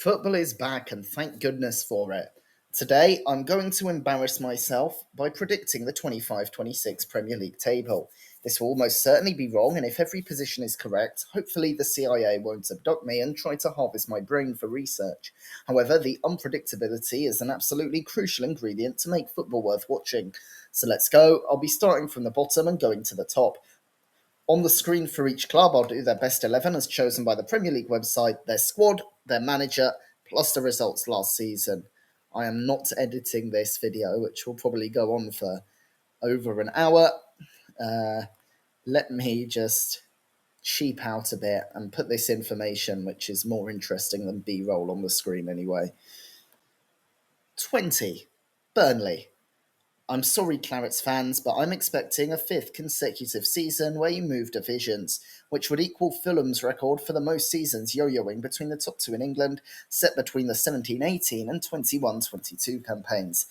Football is back and thank goodness for it. Today, I'm going to embarrass myself by predicting the 25-26 Premier League table. This will almost certainly be wrong, and if every position is correct, hopefully the CIA won't abduct me and try to harvest my brain for research. However, the unpredictability is an absolutely crucial ingredient to make football worth watching. So let's go. I'll be starting from the bottom and going to the top. On the screen for each club, I'll do their best 11 as chosen by the Premier League website, their squad, their manager, plus the results last season. I am not editing this video, which will probably go on for over an hour. Let me just cheap out a bit and put this information, which is more interesting than B-roll, on the screen anyway. 20. Burnley. I'm sorry, Clarets fans, but I'm expecting a fifth consecutive season where you move divisions, which would equal Fulham's record for the most seasons yo-yoing between the top two in England, set between the 17-18 and 21-22 campaigns.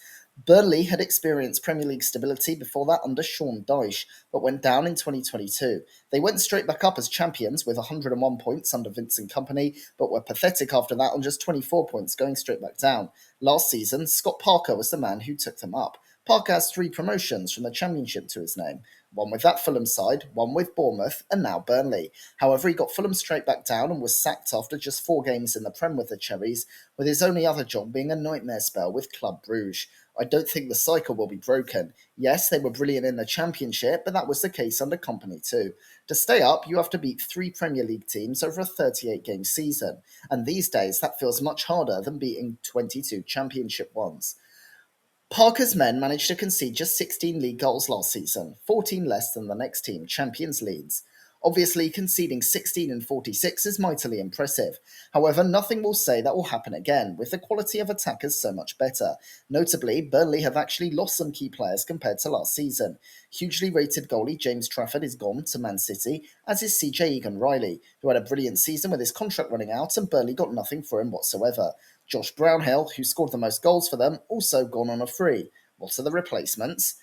Burnley had experienced Premier League stability before that under Sean Dyche, but went down in 2022. They went straight back up as champions with 101 points under Vincent Kompany, but were pathetic after that on just 24 points, going straight back down. Last season, Scott Parker was the man who took them up. Parker has 3 promotions from the Championship to his name, one with that Fulham side, one with Bournemouth, and now Burnley. However, he got Fulham straight back down and was sacked after just 4 games in the Prem with the Cherries, with his only other job being a nightmare spell with Club Bruges. I don't think the cycle will be broken. Yes, they were brilliant in the Championship, but that was the case under Kompany too. To stay up, you have to beat 3 Premier League teams over a 38-game season, and these days that feels much harder than beating 22 Championship ones. Parker's men managed to concede just 16 league goals last season, 14 less than the next team, Champions Leeds. Obviously, conceding 16 and 46 is mightily impressive. However, nothing will say that will happen again, with the quality of attackers so much better. Notably, Burnley have actually lost some key players compared to last season. Hugely rated goalie James Trafford is gone to Man City, as is CJ Egan-Riley, who had a brilliant season with his contract running out and Burnley got nothing for him whatsoever. Josh Brownhill, who scored the most goals for them, also gone on a free. What are the replacements?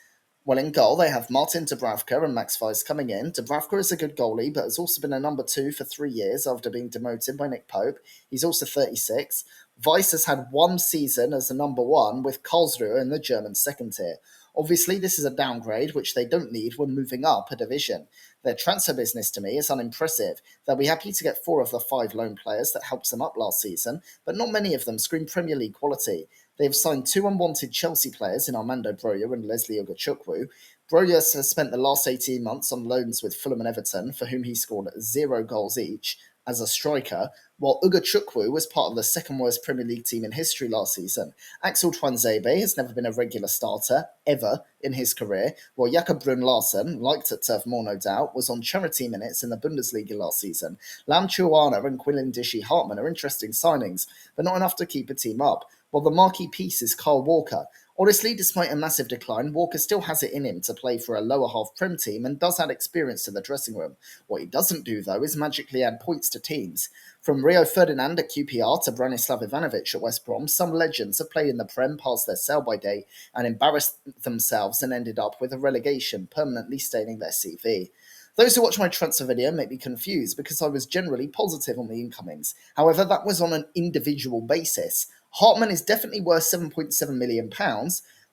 Well, in goal, they have Martin Dubravka and Max Weiss coming in. Dubravka is a good goalie, but has also been a number 2 for 3 years after being demoted by Nick Pope. He's also 36. Weiss has had 1 season as a number 1 with Karlsruhe in the German second tier. Obviously, this is a downgrade, which they don't need when moving up a division. Their transfer business, to me, is unimpressive. They'll be happy to get 4 of the 5 loan players that helped them up last season, but not many of them scream Premier League quality. They have signed 2 unwanted Chelsea players in Armando Broja and Leslie Ogachukwu. Broja has spent the last 18 months on loans with Fulham and Everton, for whom he scored 0 goals each as a striker, while Ogachukwu was part of the second worst Premier League team in history last season. Axel Tuanzebe has never been a regular starter, ever, in his career, while Jakob Brun Larsen, liked at Turf Moor no doubt, was on charity minutes in the Bundesliga last season. Lam Chuana and Quillen Dishi-Hartman are interesting signings, but not enough to keep a team up, while the marquee piece is Kyle Walker. Honestly, despite a massive decline, Walker still has it in him to play for a lower half Prem team and does add experience to the dressing room. What he doesn't do, though, is magically add points to teams. From Rio Ferdinand at QPR to Branislav Ivanovic at West Brom, some legends have played in the Prem past their sell-by date and embarrassed themselves and ended up with a relegation, permanently staining their CV. Those who watch my transfer video may be confused because I was generally positive on the incomings. However, that was on an individual basis. Hartman is definitely worth £7.7 million,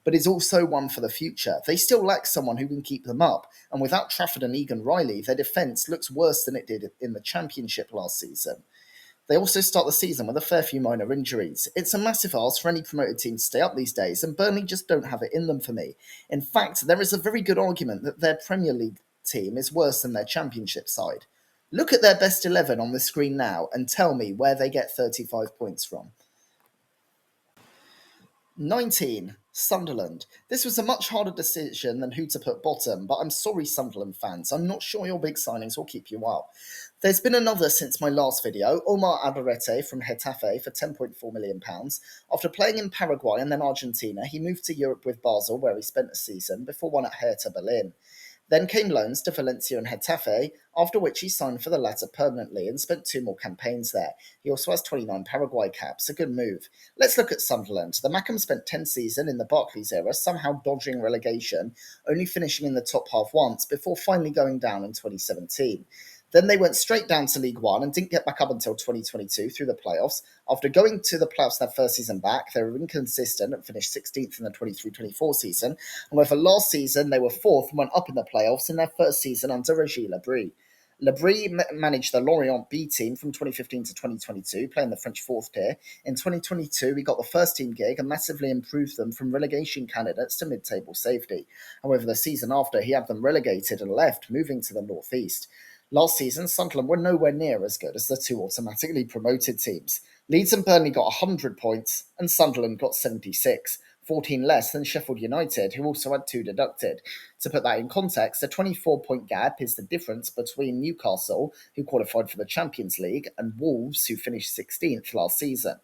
but is also one for the future. They still lack someone who can keep them up, and without Trafford and Egan-Riley, their defence looks worse than it did in the Championship last season. They also start the season with a fair few minor injuries. It's a massive ask for any promoted team to stay up these days, and Burnley just don't have it in them for me. In fact, there is a very good argument that their Premier League team is worse than their Championship side. Look at their best 11 on the screen now and tell me where they get 35 points from. 19. Sunderland. This was a much harder decision than who to put bottom, but I'm sorry, Sunderland fans. I'm not sure your big signings will keep you up. There's been another since my last video, Omar Alderete from Getafe for £10.4 million. After playing in Paraguay and then Argentina, he moved to Europe with Basel, where he spent a season, before one at Hertha Berlin. Then came loans to Valencia and Getafe, after which he signed for the latter permanently and spent 2 more campaigns there. He also has 29 Paraguay caps, a good move. Let's look at Sunderland. The Mackham spent 10 seasons in the Barclays era, somehow dodging relegation, only finishing in the top half once before finally going down in 2017. Then they went straight down to League One and didn't get back up until 2022 through the playoffs. After going to the playoffs their first season back, they were inconsistent and finished 16th in the 23-24 season. However, last season they were fourth and went up in the playoffs in their first season under Regis Lebris. Lebris managed the Lorient B team from 2015 to 2022, playing the French fourth tier. In 2022, he got the first team gig and massively improved them from relegation candidates to mid-table safety. However, the season after, he had them relegated and left, moving to the northeast. Last season, Sunderland were nowhere near as good as the two automatically promoted teams. Leeds and Burnley got 100 points, and Sunderland got 76, 14 less than Sheffield United, who also had two deducted. To put that in context, the 24-point gap is the difference between Newcastle, who qualified for the Champions League, and Wolves, who finished 16th last season,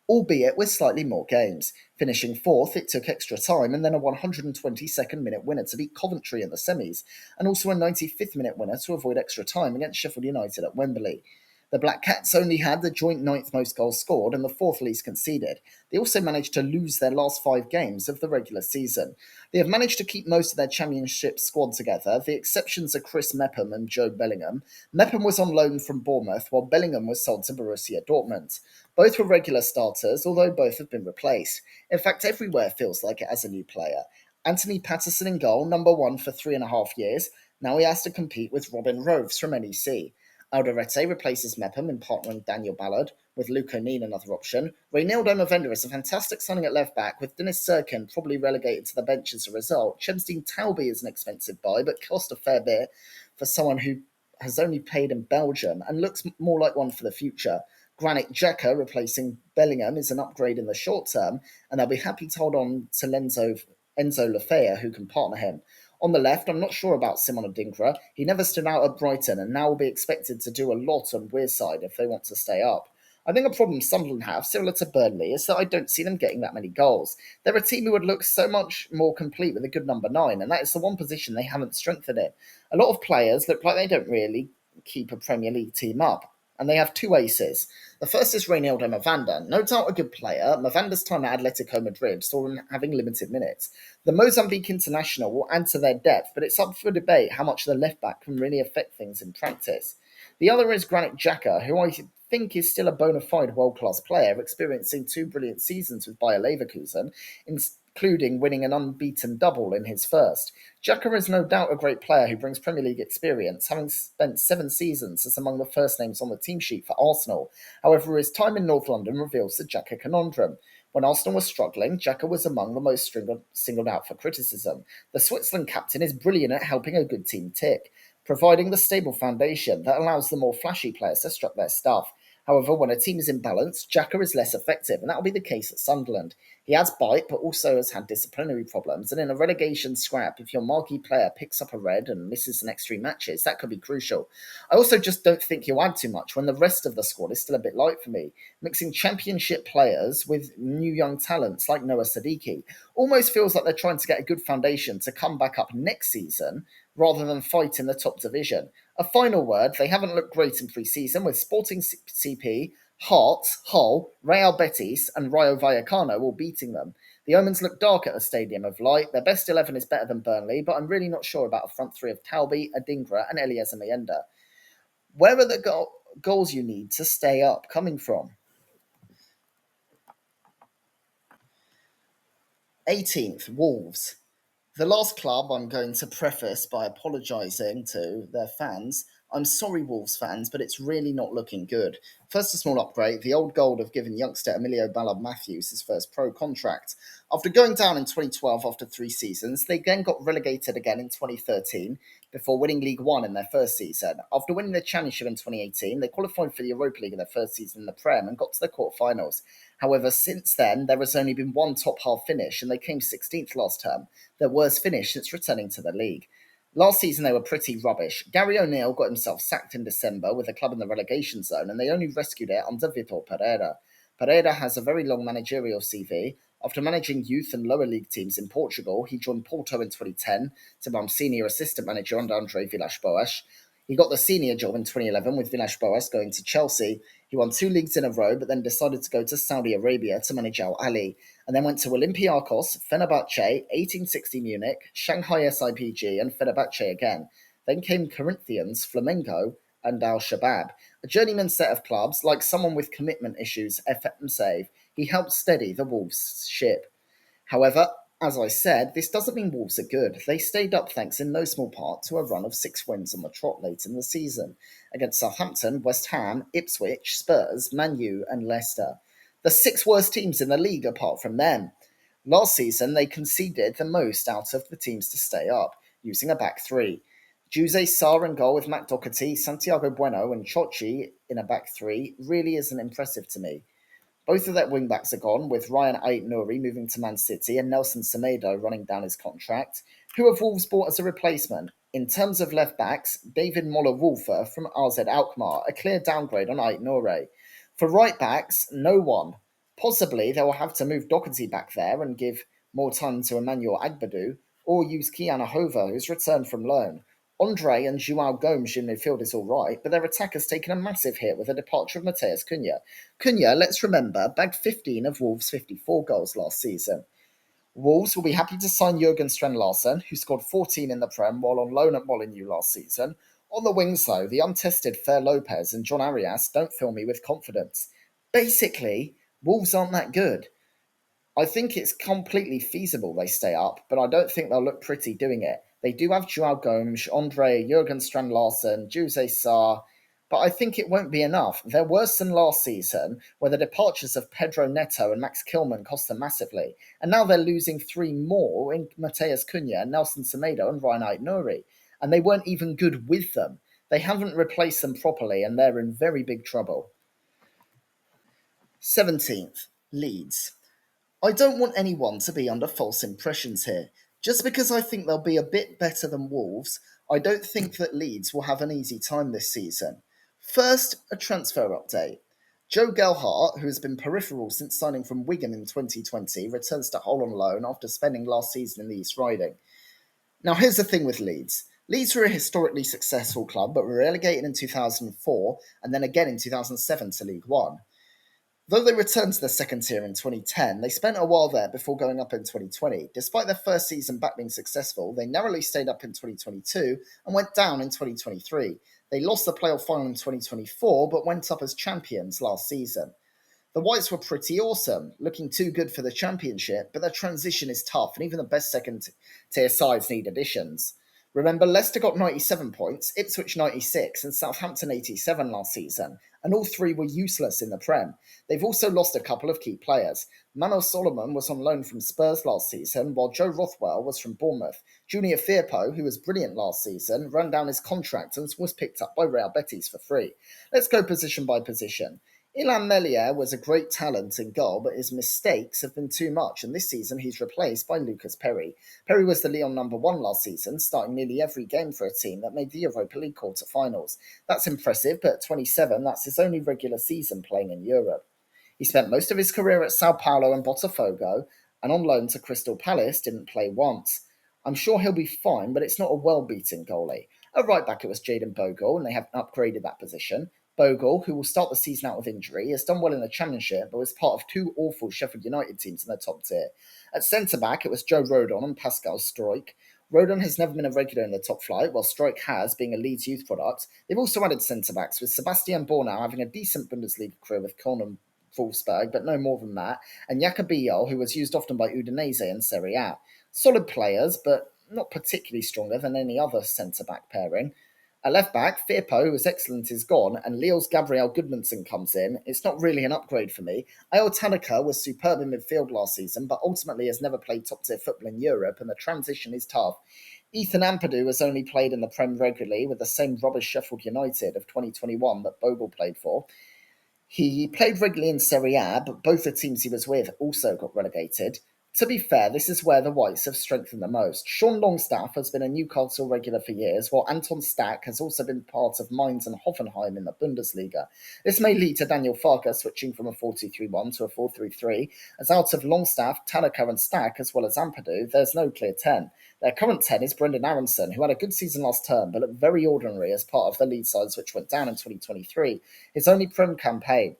albeit with slightly more games. Finishing fourth, it took extra time and then a 122nd minute winner to beat Coventry in the semis, and also a 95th minute winner to avoid extra time against Sheffield United at Wembley. The Black Cats only had the joint ninth most goals scored and the fourth least conceded. They also managed to lose their last 5 games of the regular season. They have managed to keep most of their championship squad together. The exceptions are Chris Mepham and Joe Bellingham. Mepham was on loan from Bournemouth, while Bellingham was sold to Borussia Dortmund. Both were regular starters, although both have been replaced. In fact, everywhere feels like it has a new player. Anthony Patterson in goal, number one for 3.5 years. Now he has to compete with Robin Roves from NEC. Alderete replaces Mepham in partnering Daniel Ballard, with Luke O'Neill another option. Reynaldo Movenda is a fantastic signing at left back, with Dennis Serkin probably relegated to the bench as a result. Chemstein Talby is an expensive buy, but cost a fair bit for someone who has only played in Belgium and looks more like one for the future. Granit Xhaka replacing Bellingham is an upgrade in the short term, and they'll be happy to hold on to Enzo Lafaya, who can partner him. On the left, I'm not sure about Simon Adinkra. He never stood out at Brighton and now will be expected to do a lot on Wearside if they want to stay up. I think a problem Sunderland have, similar to Burnley, is that I don't see them getting that many goals. They're a team who would look so much more complete with a good number 9, and that is the one position they haven't strengthened in. A lot of players look like they don't really keep a Premier League team up, and they have two aces. The first is Reynaldo Movenda. No doubt a good player, Movanda's time at Atletico Madrid saw him having limited minutes. The Mozambique international will add to their depth, but it's up for debate how much the left back can really affect things in practice. The other is Granit Xhaka, who I think is still a bona fide world-class player, experiencing 2 brilliant seasons with Bayer Leverkusen, including winning an unbeaten double in his first. Xhaka is no doubt a great player who brings Premier League experience, having spent 7 seasons as among the first names on the team sheet for Arsenal. However, his time in North London reveals the Xhaka conundrum. When Arsenal was struggling, Xhaka was among the most singled out for criticism. The Switzerland captain is brilliant at helping a good team tick, providing the stable foundation that allows the more flashy players to strut their stuff. However, when a team is imbalanced, Xhaka is less effective, and that will be the case at Sunderland. He has bite, but also has had disciplinary problems, and in a relegation scrap, if your marquee player picks up a red and misses the next 3 matches, that could be crucial. I also just don't think he'll add too much when the rest of the squad is still a bit light for me. Mixing championship players with new young talents like Noah Sadiki almost feels like they're trying to get a good foundation to come back up next season rather than fight in the top division. A final word, they haven't looked great in pre-season, with Sporting CP, Hearts, Hull, Real Betis and Rayo Vallecano all beating them. The omens look dark at the Stadium of Light. Their best 11 is better than Burnley, but I'm really not sure about a front three of Talby, Adingra and Eliezer Mayenda. Where are the goals you need to stay up coming from? 18th, Wolves. The last club I'm going to preface by apologising to their fans. I'm sorry, Wolves fans, but it's really not looking good. First, a small upgrade. The old gold have given youngster Emilio Ballard Matthews his first pro contract. After going down in 2012 after 3 seasons, they then got relegated again in 2013 before winning League One in their first season. After winning the Championship in 2018, they qualified for the Europa League in their first season in the Prem and got to the quarter-finals. However, since then, there has only been one top-half finish, and they came 16th last term, their worst finish since returning to the league. Last season, they were pretty rubbish. Gary O'Neill got himself sacked in December with the club in the relegation zone, and they only rescued it under Vitor Pereira. Pereira has a very long managerial CV. After managing youth and lower league teams in Portugal, he joined Porto in 2010 to become senior assistant manager under Andre Villas-Boas. He got the senior job in 2011 with Villas-Boas going to Chelsea. He won 2 leagues in a row, but then decided to go to Saudi Arabia to manage Al Ali, and then went to Olympiacos, Fenerbahce, 1860 Munich, Shanghai SIPG, and Fenerbahce again. Then came Corinthians, Flamengo, and Al Shabab. A journeyman set of clubs, like someone with commitment issues, FM save, he helped steady the Wolves' ship. However, as I said, this doesn't mean Wolves are good. They stayed up thanks in no small part to a run of 6 wins on the trot late in the season against Southampton, West Ham, Ipswich, Spurs, Man U, and Leicester. The six worst teams in the league apart from them. Last season, they conceded the most out of the teams to stay up, using a back three. Jose Sarr in goal with Matt Doherty, Santiago Bueno, and Chochi in a back three really isn't impressive to me. Both of their wing-backs are gone, with Ryan Ait-Nouri moving to Man City and Nelson Semedo running down his contract. Who have Wolves bought as a replacement? In terms of left-backs, David Moller-Wolfer from RZ Alkmaar, a clear downgrade on Ait-Nouri. For right-backs, no one. Possibly they will have to move Doherty back there and give more time to Emmanuel Agbadou, or use Kiana Hova, who's returned from loan. Andre and Joao Gomes in midfield is all right, but their attack has taken a massive hit with the departure of Mateus Cunha. Cunha, let's remember, bagged 15 of Wolves' 54 goals last season. Wolves will be happy to sign Jurgen Strand Larsen, who scored 14 in the Prem while on loan at Molineux last season. On the wings, though, the untested Fer Lopez and John Arias don't fill me with confidence. Basically, Wolves aren't that good. I think it's completely feasible they stay up, but I don't think they'll look pretty doing it. They do have Joao Gomes, Andre, Jurgen Strand Larsen, Jose Sarr, but I think it won't be enough. They're worse than last season, where the departures of Pedro Neto and Max Kilman cost them massively, and now they're losing three more in Mateus Cunha, Nelson Semedo, and Ryan Ait-Nouri, and they weren't even good with them. They haven't replaced them properly, and they're in very big trouble. 17th, Leeds. I don't want anyone to be under false impressions here. Just because I think they'll be a bit better than Wolves, I don't think that Leeds will have an easy time this season. First, a transfer update. Joe Gelhardt, who has been peripheral since signing from Wigan in 2020, returns to Hull on loan after spending last season in the East Riding. Now, here's the thing with Leeds. Leeds were a historically successful club, but were relegated in 2004 and then again in 2007 to League One. Though they returned to the second tier in 2010, they spent a while there before going up in 2020. Despite their first season back being successful, they narrowly stayed up in 2022 and went down in 2023. They lost the playoff final in 2024, but went up as champions last season. The Whites were pretty awesome, looking too good for the championship, but their transition is tough, and even the best second tier sides need additions. Remember, Leicester got 97 points, Ipswich 96, and Southampton 87 last season, and all three were useless in the Prem. They've also lost a couple of key players. Mano Solomon was on loan from Spurs last season, while Joe Rothwell was from Bournemouth. Junior Firpo, who was brilliant last season, ran down his contract and was picked up by Real Betis for free. Let's go position by position. Ilan Melier was a great talent in goal, but his mistakes have been too much, and this season he's replaced by Lucas Perry. Perry was the Lyon #1 last season, starting nearly every game for a team that made the Europa League quarter-finals. That's impressive, but at 27, that's his only regular season playing in Europe. He spent most of his career at Sao Paulo and Botafogo, and on loan to Crystal Palace, didn't play once. I'm sure he'll be fine, but it's not a well-beaten goalie. At right back, it was Jayden Bogle, and they have upgraded that position. Bogle, who will start the season out with injury, has done well in the Championship, but was part of two awful Sheffield United teams in the top tier. At centre-back, it was Joe Rodon and Pascal Struijk. Rodon has never been a regular in the top flight, while Struijk has, being a Leeds youth product. They've also added centre-backs, with Sebastian Bornau having a decent Bundesliga career with Köln and Wolfsburg, but no more than that, and Jacobillo, who was used often by Udinese in Serie A. Solid players, but not particularly stronger than any other centre-back pairing. At left back, Firpo, who was excellent, is gone, and Lille's Gabriel Goodmanson comes in. It's not really an upgrade for me. Ayo Tanaka was superb in midfield last season, but ultimately has never played top-tier football in Europe, and the transition is tough. Ethan Ampadu has only played in the Prem regularly with the same rubbish Sheffield United of 2021 that Bogle played for. He played regularly in Serie A, but both the teams he was with also got relegated. To be fair, this is where the Whites have strengthened the most. Sean Longstaff has been a Newcastle regular for years, while Anton Stack has also been part of Mainz and Hoffenheim in the Bundesliga. This may lead to Daniel Farker switching from a 4-2-3-1 to a 4-3-3, as out of Longstaff, Tanaka and Stack, as well as Ampadu, there's no clear 10. Their current 10 is Brendan Aronson, who had a good season last term, but looked very ordinary as part of the lead sides which went down in 2023, his only Prem campaign.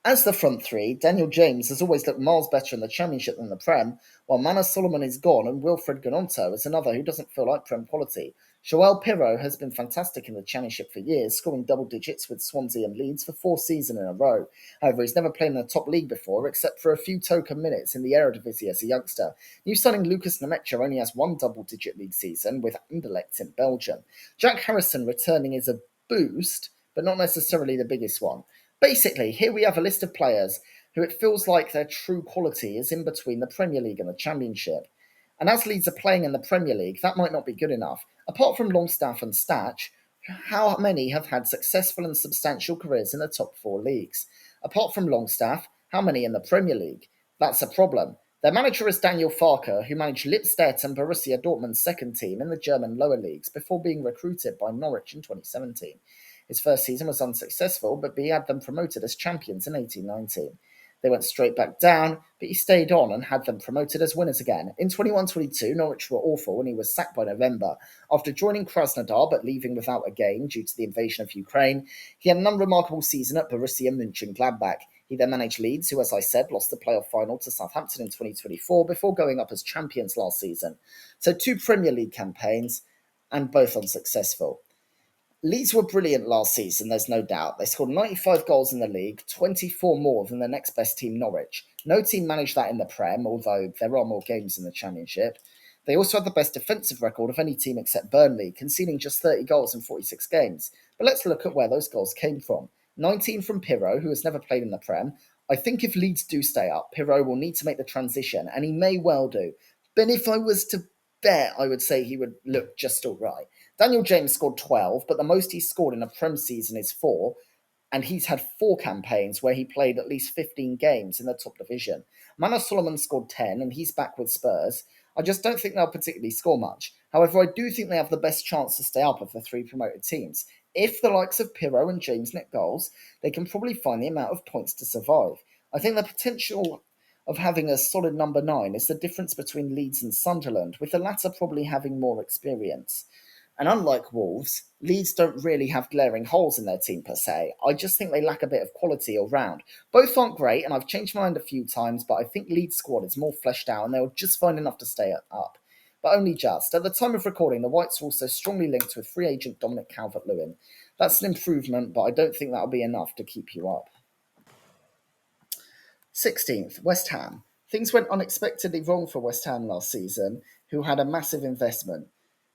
As the front three, Daniel James has always looked miles better in the Championship than the Prem, while Mana Solomon is gone and Wilfred Gnonto is another who doesn't feel like Prem quality. Joel Pirro has been fantastic in the Championship for years, scoring double digits with Swansea and Leeds for 4 seasons in a row. However, he's never played in the top league before, except for a few token minutes in the Eredivisie as a youngster. New signing Lucas Nemecha only has one double-digit league season with Anderlecht in Belgium. Jack Harrison returning is a boost, but not necessarily the biggest one. Basically, here we have a list of players who it feels like their true quality is in between the Premier League and the Championship. And as Leeds are playing in the Premier League, that might not be good enough. Apart from Longstaff and Statch, how many have had successful and substantial careers in the top four leagues? Apart from Longstaff, how many in the Premier League? That's a problem. Their manager is Daniel Farke, who managed Lippstadt and Borussia Dortmund's second team in the German lower leagues before being recruited by Norwich in 2017. His first season was unsuccessful, but he had them promoted as champions in 1819. They went straight back down, but he stayed on and had them promoted as winners again. In 21-22, Norwich were awful and he was sacked by November. After joining Krasnodar but leaving without a game due to the invasion of Ukraine, he had an unremarkable season at Borussia Mönchengladbach. He then managed Leeds, who, as I said, lost the playoff final to Southampton in 2024 before going up as champions last season. So 2 Premier League campaigns, and both unsuccessful. Leeds were brilliant last season, there's no doubt. They scored 95 goals in the league, 24 more than the next best team, Norwich. No team managed that in the Prem, although there are more games in the Championship. They also had the best defensive record of any team except Burnley, conceding just 30 goals in 46 games. But let's look at where those goals came from. 19 from Pirro, who has never played in the Prem. I think if Leeds do stay up, Pirro will need to make the transition, and he may well do. But if I was to bet, I would say he would look just all right. Daniel James scored 12, but the most he's scored in a Prem season is 4, and he's had 4 campaigns where he played at least 15 games in the top division. Manor Solomon scored 10, and he's back with Spurs. I just don't think they'll particularly score much. However, I do think they have the best chance to stay up of the 3 promoted teams. If the likes of Pirro and James net goals, they can probably find the amount of points to survive. I think the potential of having a solid number 9 is the difference between Leeds and Sunderland, with the latter probably having more experience. And unlike Wolves, Leeds don't really have glaring holes in their team per se. I just think they lack a bit of quality all round. Both aren't great, and I've changed my mind a few times, but I think Leeds' squad is more fleshed out and they'll just find enough to stay up. But only just. At the time of recording, the Whites are also strongly linked with free agent Dominic Calvert-Lewin. That's an improvement, but I don't think that'll be enough to keep you up. 16th, West Ham. Things went unexpectedly wrong for West Ham last season, who had a massive investment.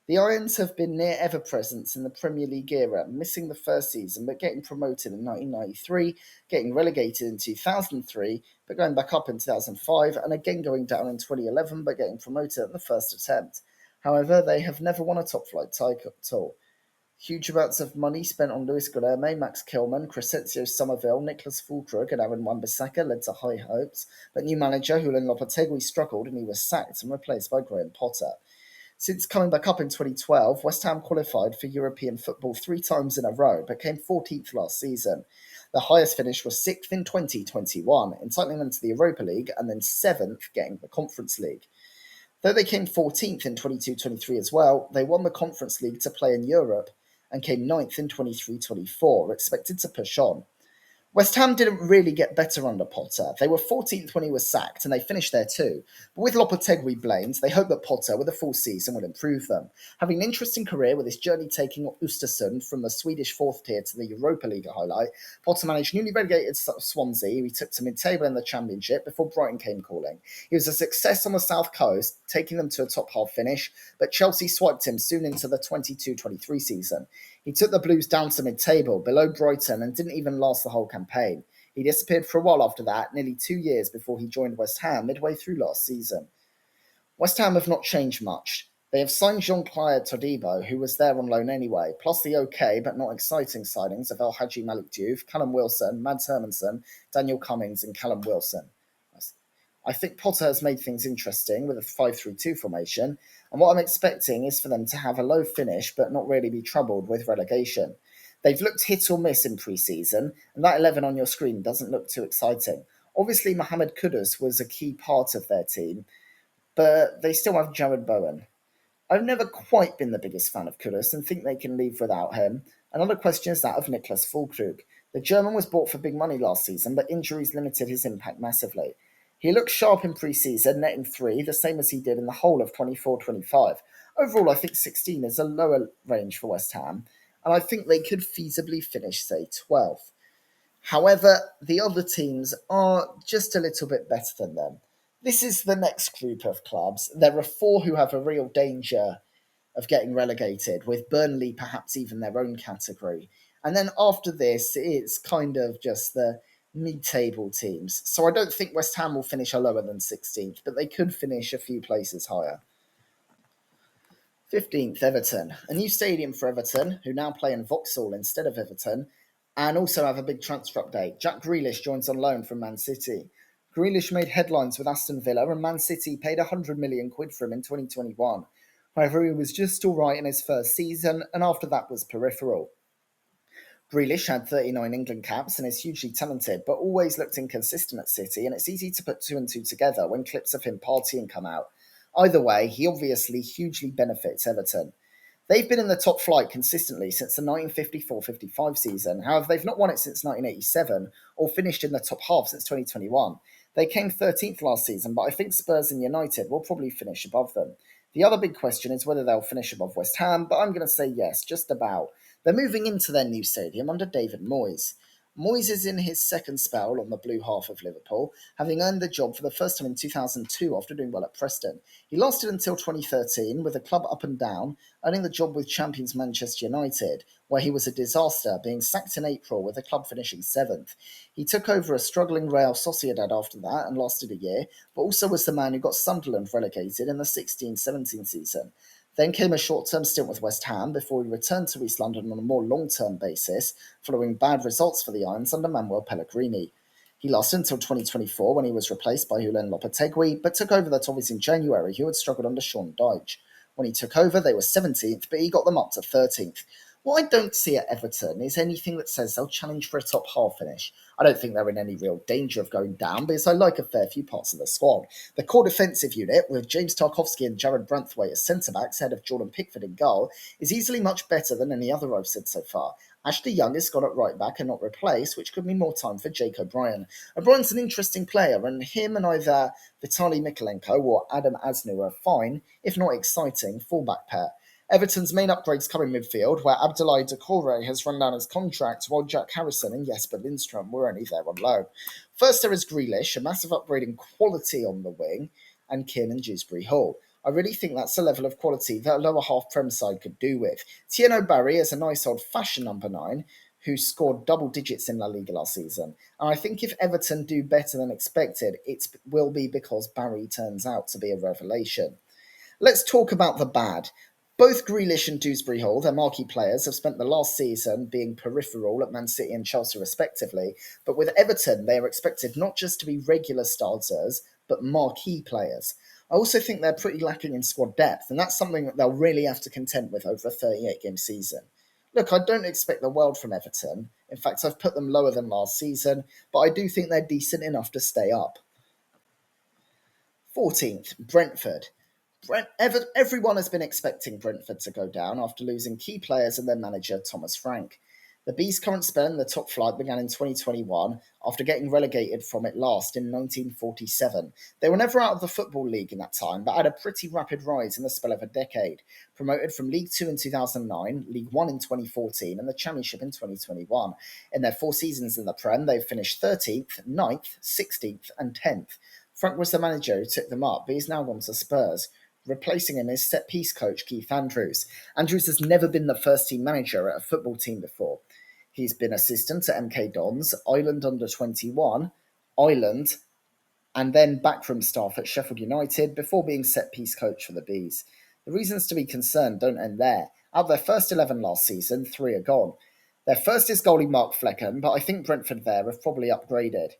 The Irons have been near ever-presence in the Premier League era, missing the first season but getting promoted in 1993, getting relegated in 2003 but going back up in 2005, and again going down in 2011 but getting promoted at the first attempt. However, they have never won a top-flight title. Huge amounts of money spent on Luis Guilherme, Max Kilman, Crescencio Somerville, Nicholas Fulkrug and Aaron Wan-Bissaka led to high hopes, but new manager Julen Lopetegui struggled and he was sacked and replaced by Graham Potter. Since coming back up in 2012, West Ham qualified for European football 3 times in a row, but came 14th last season. The highest finish was 6th in 2021, entitling them to the Europa League, and then 7th, getting the Conference League. Though they came 14th in 22-23 as well, they won the Conference League to play in Europe, and came 9th in 23-24, expected to push on. West Ham didn't really get better under Potter. They were 14th when he was sacked, and they finished there too. But with Lopetegui blamed, they hope that Potter, with a full season, will improve them. Having an interesting career with his journey taking Östersund from the Swedish 4th tier to the Europa League highlight, Potter managed newly relegated Swansea, who he took to mid-table in the Championship before Brighton came calling. He was a success on the South Coast, taking them to a top-half finish, but Chelsea swiped him soon into the 22-23 season. He took the Blues down to mid-table, below Brighton, and didn't even last the whole campaign. He disappeared for a while after that, nearly 2 years before he joined West Ham midway through last season. West Ham have not changed much. They have signed Jean-Claude Todibo, who was there on loan anyway, plus the okay but not exciting signings of El Hadji Malik Diouf, Callum Wilson, Mads Hermansen, Daniel Cummings and Callum Wilson. I think Potter has made things interesting with a 5-3-2 formation, and what I'm expecting is for them to have a low finish but not really be troubled with relegation. They've looked hit or miss in pre-season, and that 11 on your screen doesn't look too exciting. Obviously, Mohamed Kudus was a key part of their team, but they still have Jared Bowen. I've never quite been the biggest fan of Kudus and think they can leave without him. Another question is that of Nicholas Fulkrug. The German was bought for big money last season, but injuries limited his impact massively. He looked sharp in pre-season, netting 3, the same as he did in the whole of 24-25. Overall, I think 16 is a lower range for West Ham, and I think they could feasibly finish, say, 12th. However, the other teams are just a little bit better than them. This is the next group of clubs. There are four who have a real danger of getting relegated, with Burnley perhaps even their own category. And then after this, it's kind of just the mid table teams. So I don't think West Ham will finish lower than 16th, but they could finish a few places higher. 15th, Everton. A new stadium for Everton, who now play in Vauxhall instead of Everton, and also have a big transfer update. Jack Grealish joins on loan from Man City. Grealish made headlines with Aston Villa, and Man City paid 100 million quid for him in 2021. However, he was just all right in his first season, and after that was peripheral. Grealish had 39 England caps and is hugely talented, but always looked inconsistent at City, and it's easy to put two and two together when clips of him partying come out. Either way, he obviously hugely benefits Everton. They've been in the top flight consistently since the 1954-55 season. However, they've not won it since 1987 or finished in the top half since 2021. They came 13th last season, but I think Spurs and United will probably finish above them. The other big question is whether they'll finish above West Ham, but I'm going to say yes, just about. They're moving into their new stadium under David Moyes. Moyes is in his second spell on the blue half of Liverpool, having earned the job for the first time in 2002 after doing well at Preston. He lasted until 2013, with the club up and down, earning the job with champions Manchester United, where he was a disaster, being sacked in April with the club finishing 7th. He took over a struggling Real Sociedad after that and lasted a year, but also was the man who got Sunderland relegated in the 16-17 season. Then came a short-term stint with West Ham before he returned to East London on a more long-term basis, following bad results for the Irons under Manuel Pellegrini. He lasted until 2024 when he was replaced by Julen Lopetegui, but took over the Toffees in January, who had struggled under Sean Dyche. When he took over, they were 17th, but he got them up to 13th. What I don't see at Everton is anything that says they'll challenge for a top half finish. I don't think they're in any real danger of going down because I like a fair few parts of the squad. The core defensive unit, with James Tarkowski and Jared Branthwaite as centre-backs ahead of Jordan Pickford in goal, is easily much better than any other I've said so far. Ashley Young is gone at right back and not replaced, which could mean more time for Jake O'Brien. O'Brien's an interesting player, and him and either Vitaly Mikalenko or Adam Asnu are fine, if not exciting, fullback pair. Everton's main upgrades come in midfield, where Abdoulaye Doucouré has run down his contract, while Jack Harrison and Jesper Lindstrom were only there on loan. First, there is Grealish, a massive upgrade in quality on the wing, and Kiernan Dewsbury Hall. I really think that's a level of quality that a lower half Prem side could do with. Tieno Barry is a nice old-fashioned number 9, who scored double digits in La Liga last season. And I think if Everton do better than expected, it will be because Barry turns out to be a revelation. Let's talk about the bad. Both Grealish and Dewsbury Hall, their marquee players, have spent the last season being peripheral at Man City and Chelsea respectively, but with Everton they are expected not just to be regular starters, but marquee players. I also think they're pretty lacking in squad depth, and that's something that they'll really have to contend with over a 38-game season. Look, I don't expect the world from Everton. In fact, I've put them lower than last season, but I do think they're decent enough to stay up. 14th, Brentford. Everyone has been expecting Brentford to go down after losing key players and their manager, Thomas Frank. The Bees' current spell in the top flight began in 2021 after getting relegated from it last in 1947. They were never out of the Football League in that time, but had a pretty rapid rise in the spell of a decade. Promoted from League 2 in 2009, League 1 in 2014, and the Championship in 2021. In their 4 seasons in the Prem, they've finished 13th, 9th, 16th, and 10th. Frank was the manager who took them up, but he's now gone to Spurs. Replacing him is set-piece coach Keith Andrews. Andrews has never been the first-team manager at a football team before. He's been assistant at MK Dons, Ireland under-21, Ireland, and then backroom staff at Sheffield United before being set-piece coach for the Bees. The reasons to be concerned don't end there. Out of their first 11 last season, 3 are gone. Their first is goalie Mark Flecken, but I think Brentford there have probably upgraded.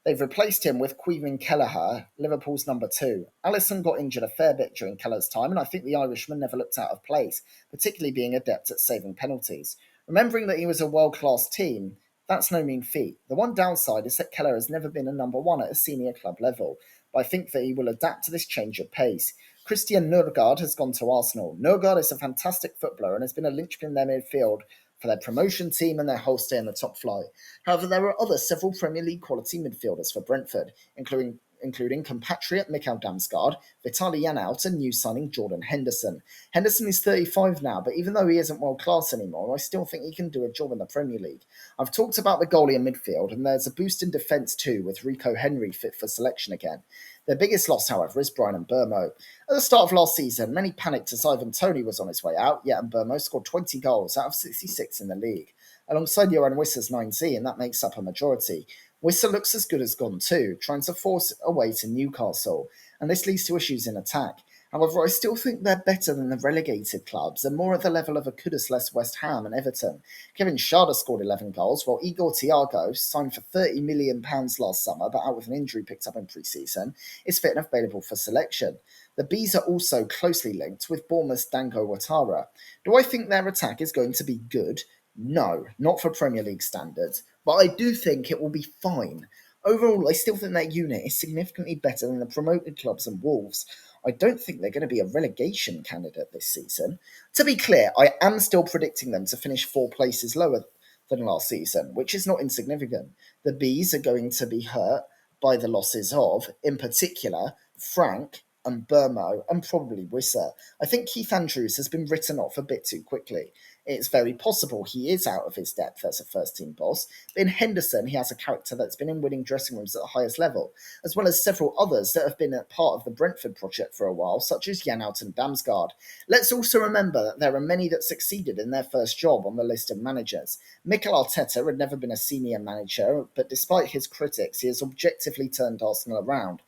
They've replaced him with Queven Kelleher, Liverpool's number 2. Alisson got injured a fair bit during Kelleher's time, and I think the Irishman never looked out of place, particularly being adept at saving penalties. Remembering that he was a world-class team, that's no mean feat. The one downside is that Kelleher has never been a number 1 at a senior club level, but I think that he will adapt to this change of pace. Christian Nørgaard has gone to Arsenal. Nørgaard is a fantastic footballer and has been a linchpin in their midfield for their promotion team and their whole stay in the top flight. However, there are several Premier League quality midfielders for Brentford, including including compatriot Mikhail Damsgaard, Vitaly Janelt, and new signing Jordan Henderson. Henderson is 35 now, but even though he isn't world class anymore, I still think he can do a job in the Premier League. I've talked about the goalie and midfield, and there's a boost in defence too, with Rico Henry fit for selection again. Their biggest loss, however, is Brian Mbermo. At the start of last season, many panicked as Ivan Toney was on his way out, yet Mbermo scored 20 goals out of 66 in the league. Alongside Johan Wissa's 19, that makes up a majority. Wissa looks as good as gone too, trying to force away to Newcastle, and this leads to issues in attack. However, I still think they're better than the relegated clubs and more at the level of a Kudus-less West Ham and Everton. Kevin Schade scored 11 goals, while Igor Thiago, signed for £30 million last summer but out with an injury picked up in pre-season, is fit and available for selection. The Bees are also closely linked with Bournemouth's Dango Ouattara. Do I think their attack is going to be good? No, not for Premier League standards, but I do think it will be fine. Overall, I still think that unit is significantly better than the promoted clubs and Wolves. I don't think they're going to be a relegation candidate this season. To be clear, I am still predicting them to finish 4 places lower than last season, which is not insignificant. The Bees are going to be hurt by the losses of, in particular, Frank and Burmo and probably Wissa. I think Keith Andrews has been written off a bit too quickly. It's very possible he is out of his depth as a first team boss, but in Henderson he has a character that's been in winning dressing rooms at the highest level, as well as several others that have been a part of the Brentford project for a while, such as Janelt and Damsgaard. Let's also remember that there are many that succeeded in their first job on the list of managers. Mikel Arteta had never been a senior manager, but despite his critics, he has objectively turned Arsenal around,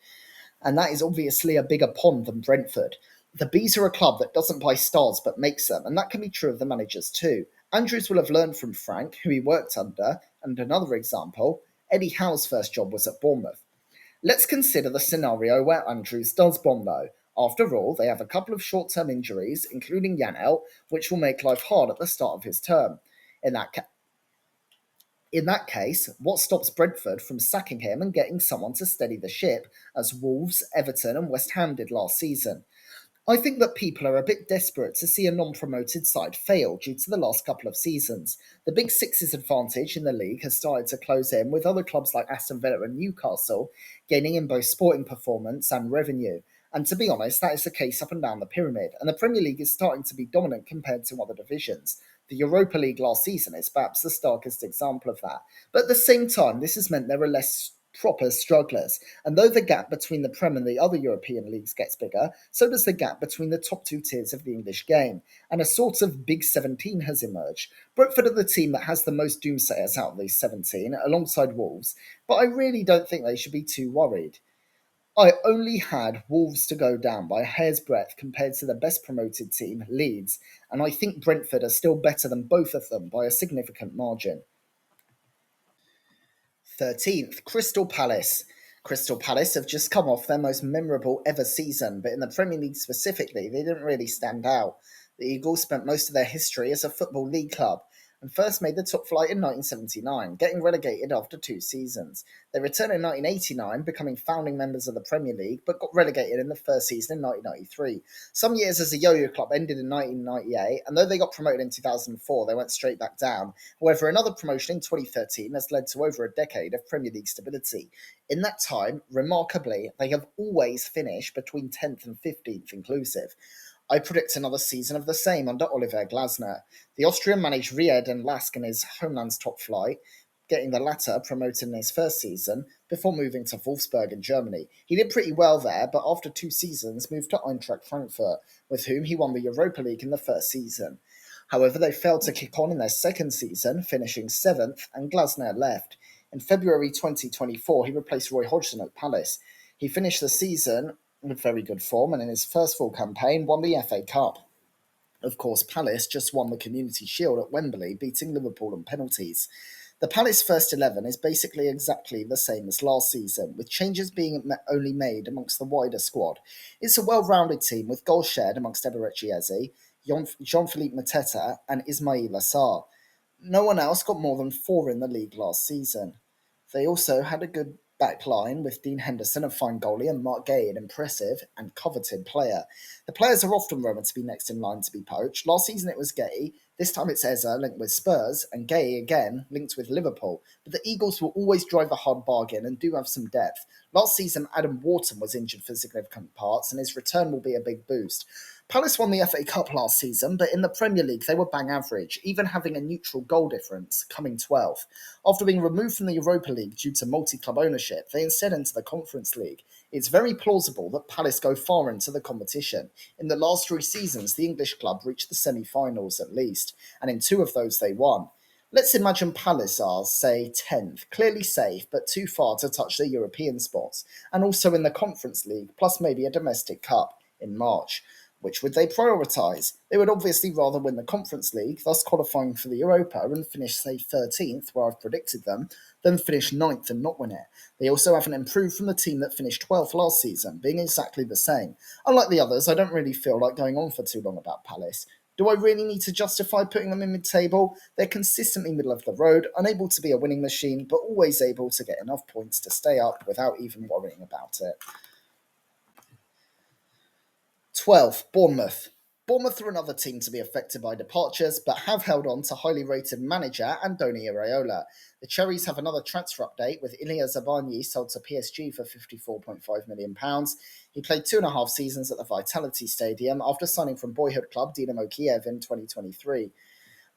and that is obviously a bigger pond than Brentford. The Bees are a club that doesn't buy stars but makes them, and that can be true of the managers too. Andrews will have learned from Frank, who he worked under, and another example, Eddie Howe's first job was at Bournemouth. Let's consider the scenario where Andrews does bomb though. After all, they have a couple of short-term injuries, including Janelt, which will make life hard at the start of his term. In that in that case, what stops Brentford from sacking him and getting someone to steady the ship, as Wolves, Everton, and West Ham did last season? I think that people are a bit desperate to see a non-promoted side fail due to the last couple of seasons. The Big Six's advantage in the league has started to close in, with other clubs like Aston Villa and Newcastle gaining in both sporting performance and revenue. And to be honest, that is the case up and down the pyramid, and the Premier League is starting to be dominant compared to other divisions. The Europa League last season is perhaps the starkest example of that. But at the same time, this has meant there are less proper strugglers, and though the gap between the Prem and the other European leagues gets bigger, so does the gap between the top 2 tiers of the English game, and a sort of Big 17 has emerged. Brentford are the team that has the most doomsayers out of these 17, alongside Wolves, but I really don't think they should be too worried. I only had Wolves to go down by a hair's breadth compared to the best promoted team, Leeds, and I think Brentford are still better than both of them by a significant margin. 13th, Crystal Palace. Crystal Palace have just come off their most memorable ever season, but in the Premier League specifically, they didn't really stand out. The Eagles spent most of their history as a Football League club and first made the top flight in 1979, getting relegated after 2 seasons. They returned in 1989, becoming founding members of the Premier League, but got relegated in the first season in 1993. Some years as a yo-yo club ended in 1998, and though they got promoted in 2004, they went straight back down. However, another promotion in 2013 has led to over a decade of Premier League stability. In that time, remarkably, they have always finished between 10th and 15th inclusive. I predict another season of the same under Oliver Glasner. The Austrian managed Ried and Lask in his homeland's top flight, getting the latter promoted in his first season before moving to Wolfsburg in Germany. He did pretty well there, but after 2 seasons moved to Eintracht Frankfurt, with whom he won the Europa League in the first season. However, they failed to kick on in their second season, finishing 7th, and Glasner left. In February 2024, he replaced Roy Hodgson at Palace. He finished the season with very good form, and in his first full campaign won the FA Cup. Of course, Palace just won the Community Shield at Wembley, beating Liverpool on penalties. The Palace first 11 is basically exactly the same as last season, with changes being only made amongst the wider squad. It's a well-rounded team with goals shared amongst Eberechi Eze, Jean-Philippe Mateta and Ismail Assar. No one else got more than 4 in the league last season. They also had a good back line with Dean Henderson, a fine goalie, and Mark Gay, an impressive and coveted player. The players are often rumoured to be next in line to be poached. Last season it was Gay, this time it's Eza linked with Spurs, and Gay again linked with Liverpool. But the Eagles will always drive a hard bargain and do have some depth. Last season Adam Wharton was injured for significant parts, and his return will be a big boost. Palace won the FA Cup last season, but in the Premier League they were bang average, even having a neutral goal difference, coming 12th. After being removed from the Europa League due to multi-club ownership, they instead enter the Conference League. It's very plausible that Palace go far into the competition. In the last 3 seasons, the English club reached the semi-finals at least, and in 2 of those they won. Let's imagine Palace are, say, 10th, clearly safe, but too far to touch their European spots, and also in the Conference League, plus maybe a domestic cup in March. Which would they prioritise? They would obviously rather win the Conference League, thus qualifying for the Europa, and finish, say, 13th, where I've predicted them, than finish 9th and not win it. They also haven't improved from the team that finished 12th last season, being exactly the same. Unlike the others, I don't really feel like going on for too long about Palace. Do I really need to justify putting them in mid-table? They're consistently middle of the road, unable to be a winning machine, but always able to get enough points to stay up without even worrying about it. 12th, Bournemouth. Bournemouth are another team to be affected by departures, but have held on to highly rated manager Andoni Iraola. The Cherries have another transfer update, with Ilya Zabarnyi sold to PSG for £54.5 million. He played 2.5 seasons at the Vitality Stadium after signing from boyhood club Dynamo Kiev in 2023.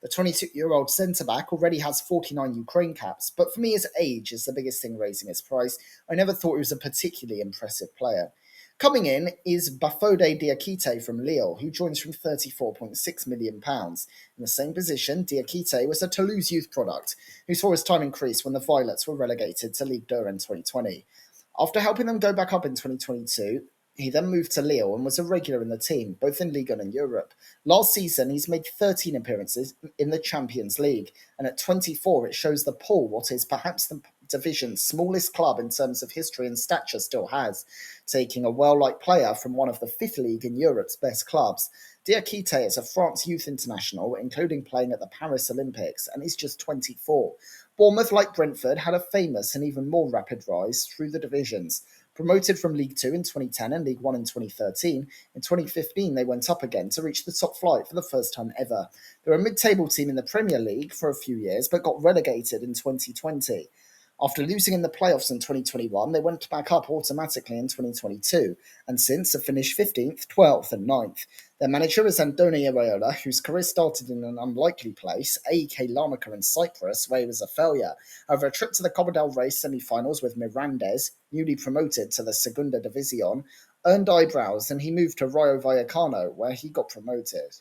The 22-year-old centre-back already has 49 Ukraine caps, but for me his age is the biggest thing raising his price. I never thought he was a particularly impressive player. Coming in is Bafode Diakite from Lille, who joins from £34.6 million. In the same position, Diakite was a Toulouse youth product, who saw his time increase when the Violets were relegated to Ligue 2 in 2020. After helping them go back up in 2022, he then moved to Lille and was a regular in the team, both in Ligue 1 and Europe. Last season, he's made 13 appearances in the Champions League, and at 24, it shows the pull what is perhaps the division's smallest club in terms of history and stature still has, taking a well-liked player from one of the fifth league in Europe's best clubs. Diakite is a France youth international, including playing at the Paris Olympics, and is just 24. Bournemouth, like Brentford, had a famous and even more rapid rise through the divisions. Promoted from League 2 in 2010 and League 1 in 2013, in 2015 they went up again to reach the top flight for the first time ever. They were a mid-table team in the Premier League for a few years, but got relegated in 2020. After losing in the playoffs in 2021, they went back up automatically in 2022, and since have finished 15th, 12th and 9th. Their manager is Andoni Iraola, whose career started in an unlikely place, AEK Larnaca in Cyprus, where he was a failure. However, a trip to the Copa del Rey semi-finals with Mirandes, newly promoted to the Segunda División, earned eyebrows, and he moved to Rayo Vallecano, where he got promoted.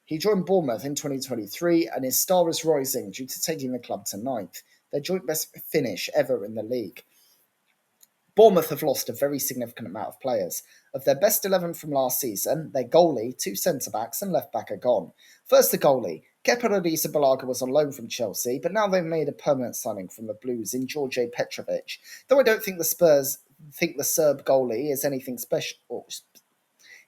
He joined Bournemouth in 2023, and his star is rising due to taking the club to 9th, their joint best finish ever in the league. Bournemouth have lost a very significant amount of players. Of their best 11 from last season, their goalie, 2 centre-backs and left-back are gone. First, the goalie. Kepa Arrizabalaga was on loan from Chelsea, but now they've made a permanent signing from the Blues in George Petrovic. Though I don't think the Spurs think the Serb goalie is anything special.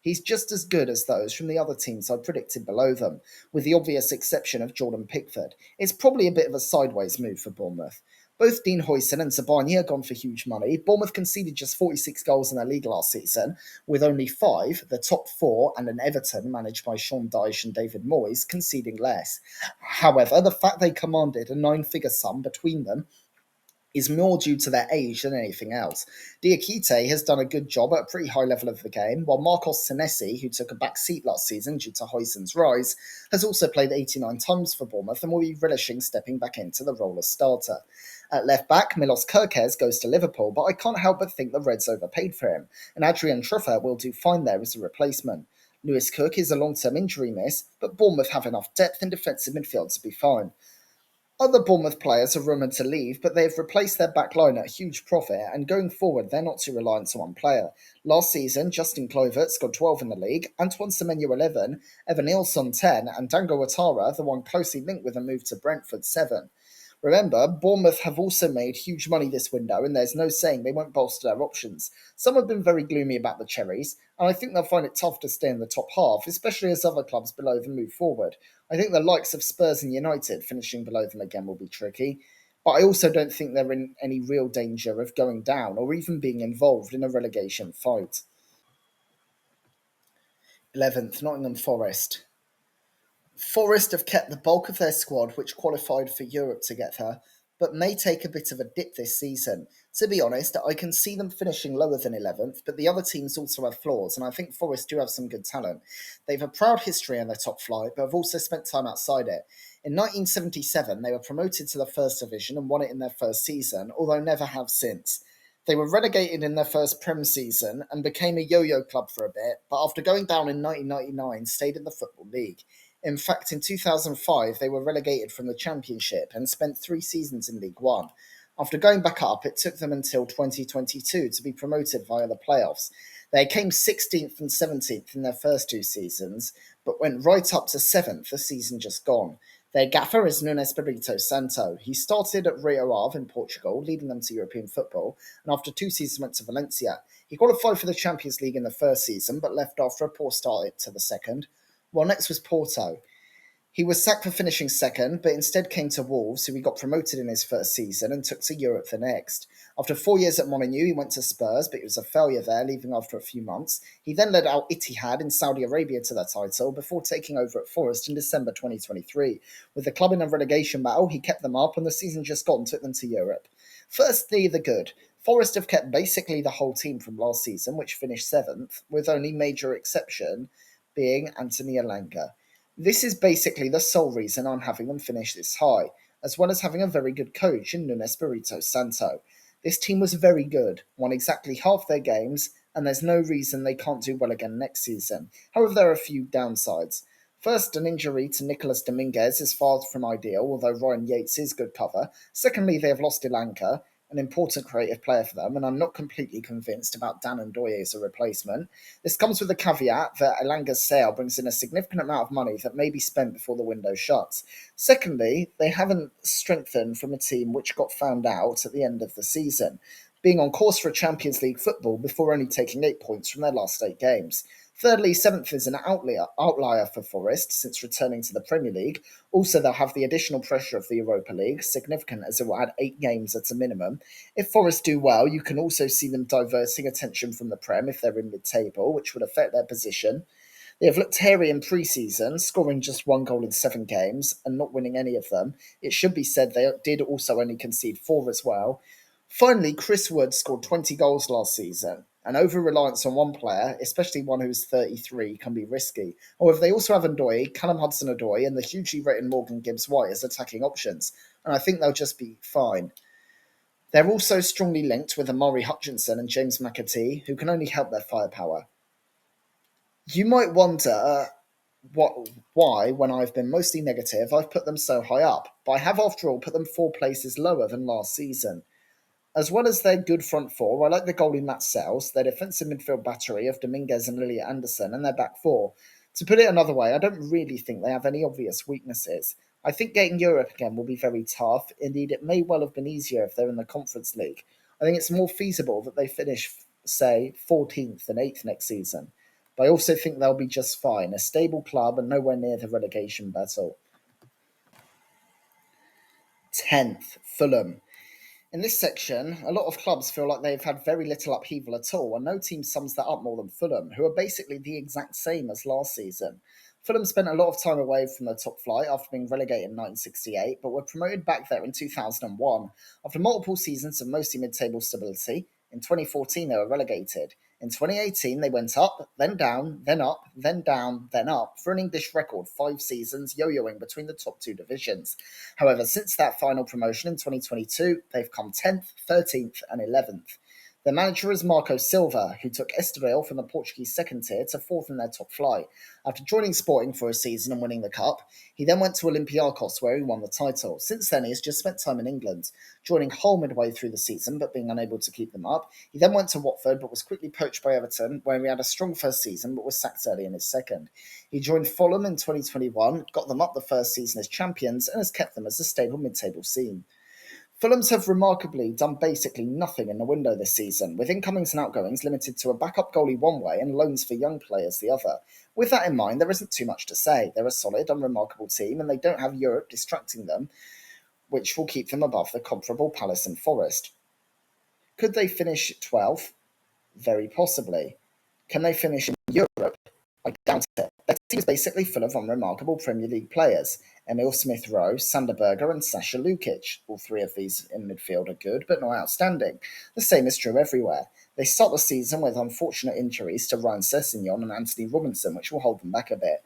He's just as good as those from the other teams I predicted below them, with the obvious exception of Jordan Pickford. It's probably a bit of a sideways move for Bournemouth. Both Dean Huijsen and Zabarnyi are gone for huge money. Bournemouth conceded just 46 goals in their league last season, with only 5, the top 4, and an Everton managed by Sean Dyche and David Moyes, conceding less. However, the fact they commanded a 9-figure sum between them is more due to their age than anything else. Diakite has done a good job at a pretty high level of the game, while Marcos Senesi, who took a back seat last season due to Huijsen's rise, has also played 89 times for Bournemouth and will be relishing stepping back into the role as starter. At left back, Milos Kerkez goes to Liverpool, but I can't help but think the Reds overpaid for him, and Adrian Truffert will do fine there as a replacement. Lewis Cook is a long-term injury miss, but Bournemouth have enough depth in defensive midfield to be fine. Other Bournemouth players are rumoured to leave, but they have replaced their back line at a huge profit, and going forward, they're not too reliant on one player. Last season, Justin Kluivert scored 12 in the league, Antoine Semenyo 11, Evan Nilsson 10, and Dango Ouattara, the one closely linked with a move to Brentford, 7. Remember, Bournemouth have also made huge money this window, and there's no saying they won't bolster their options. Some have been very gloomy about the Cherries, and I think they'll find it tough to stay in the top half, especially as other clubs below them move forward. I think the likes of Spurs and United finishing below them again will be tricky. but I also don't think they're in any real danger of going down or even being involved in a relegation fight. 11th, Nottingham Forest. Forest have kept the bulk of their squad, which qualified for Europe together, but may take a bit of a dip this season. To be honest, I can see them finishing lower than 11th, but the other teams also have flaws, and I think Forest do have some good talent. They've a proud history in their top flight, but have also spent time outside it. In 1977, they were promoted to the First Division and won it in their first season, although never have since. They were relegated in their first Prem season and became a yo-yo club for a bit, but after going down in 1999, stayed in the Football League. In fact, in 2005, they were relegated from the Championship and spent 3 seasons in League One. After going back up, it took them until 2022 to be promoted via the playoffs. They came 16th and 17th in their first 2 seasons, but went right up to 7th the season just gone. Their gaffer is Nuno Espirito Santo. He started at Rio Ave in Portugal, leading them to European football, and after 2 seasons went to Valencia. He qualified for the Champions League in the first season, but left after a poor start to the second. Well, next was Porto. He was sacked for finishing second, but instead came to Wolves, who he got promoted in his first season and took to Europe the next. After 4 years at Molineux, he went to Spurs, but he was a failure there, leaving after a few months. He then led Al Ittihad in Saudi Arabia to their title before taking over at Forest in December 2023. With the club in a relegation battle, he kept them up, and the season just gone took them to Europe. Firstly, the good. Forest have kept basically the whole team from last season, which finished 7th, with only major exception being Anthony Elanga. This is basically the sole reason I'm having them finish this high, as well as having a very good coach in Nuno Espirito Santo. This team was very good, won exactly half their games, and there's no reason they can't do well again next season. However, there are a few downsides. First, an injury to Nicolas Dominguez is far from ideal, although Ryan Yates is good cover. Secondly, they have lost Ilanka, an important creative player for them, and I'm not completely convinced about Dan Ndoye as a replacement. This comes with the caveat that Elanga's sale brings in a significant amount of money that may be spent before the window shuts. Secondly, they haven't strengthened from a team which got found out at the end of the season, being on course for Champions League football before only taking 8 points from their last 8 games. Thirdly, 7th is an outlier for Forest since returning to the Premier League. Also, they'll have the additional pressure of the Europa League, significant as it will add 8 games at a minimum. If Forest do well, you can also see them diverting attention from the Prem if they're in mid-table, which would affect their position. They have looked hairy in pre-season, scoring just 1 goal in 7 games and not winning any of them. It should be said they did also only concede 4 as well. Finally, Chris Wood scored 20 goals last season. An over-reliance on one player, especially one who is 33, can be risky. However, they also have Ndoye, Callum Hudson-Odoi, and the hugely rated Morgan Gibbs-White as attacking options, and I think they'll just be fine. They're also strongly linked with Amari Hutchinson and James McAtee, who can only help their firepower. You might wonder why, when I've been mostly negative, I've put them so high up, but I have, after all, put them 4 places lower than last season. As well as their good front four, I like the goalie Matt Sells, their defensive midfield battery of Dominguez and Lilia Anderson, and their back four. To put it another way, I don't really think they have any obvious weaknesses. I think getting Europe again will be very tough. Indeed, it may well have been easier if they're in the Conference League. I think it's more feasible that they finish, say, 14th and 8th next season. But I also think they'll be just fine, a stable club and nowhere near the relegation battle. 10th, Fulham. In this section, a lot of clubs feel like they've had very little upheaval at all, and no team sums that up more than Fulham, who are basically the exact same as last season. Fulham spent a lot of time away from the top flight after being relegated in 1968, but were promoted back there in 2001. After multiple seasons of mostly mid-table stability, in 2014 they were relegated. In 2018 they went up, then down, then up, then down, then up, for an English record 5 seasons yo-yoing between the top 2 divisions. However, since that final promotion in 2022, they've come 10th, 13th, and 11th. Their manager is Marco Silva, who took Estoril from the Portuguese second tier to 4th in their top flight. After joining Sporting for a season and winning the cup, he then went to Olympiacos where he won the title. Since then, he has just spent time in England, joining Hull midway through the season but being unable to keep them up. He then went to Watford but was quickly poached by Everton, where he had a strong first season but was sacked early in his second. He joined Fulham in 2021, got them up the first season as champions, and has kept them as a stable mid-table team. Fulham's have remarkably done basically nothing in the window this season, with incomings and outgoings limited to a backup goalie one way and loans for young players the other. With that in mind, there isn't too much to say. They're a solid, unremarkable team, and they don't have Europe distracting them, which will keep them above the comparable Palace and Forest. Could they finish 12th? Very possibly. Can they finish in Europe? I doubt it. Their team is basically full of unremarkable Premier League players. Emil Smith-Rowe, Sander Berge and Sasha Lukic. All three of these in midfield are good, but not outstanding. The same is true everywhere. They start the season with unfortunate injuries to Ryan Sessegnon and Anthony Robinson, which will hold them back a bit.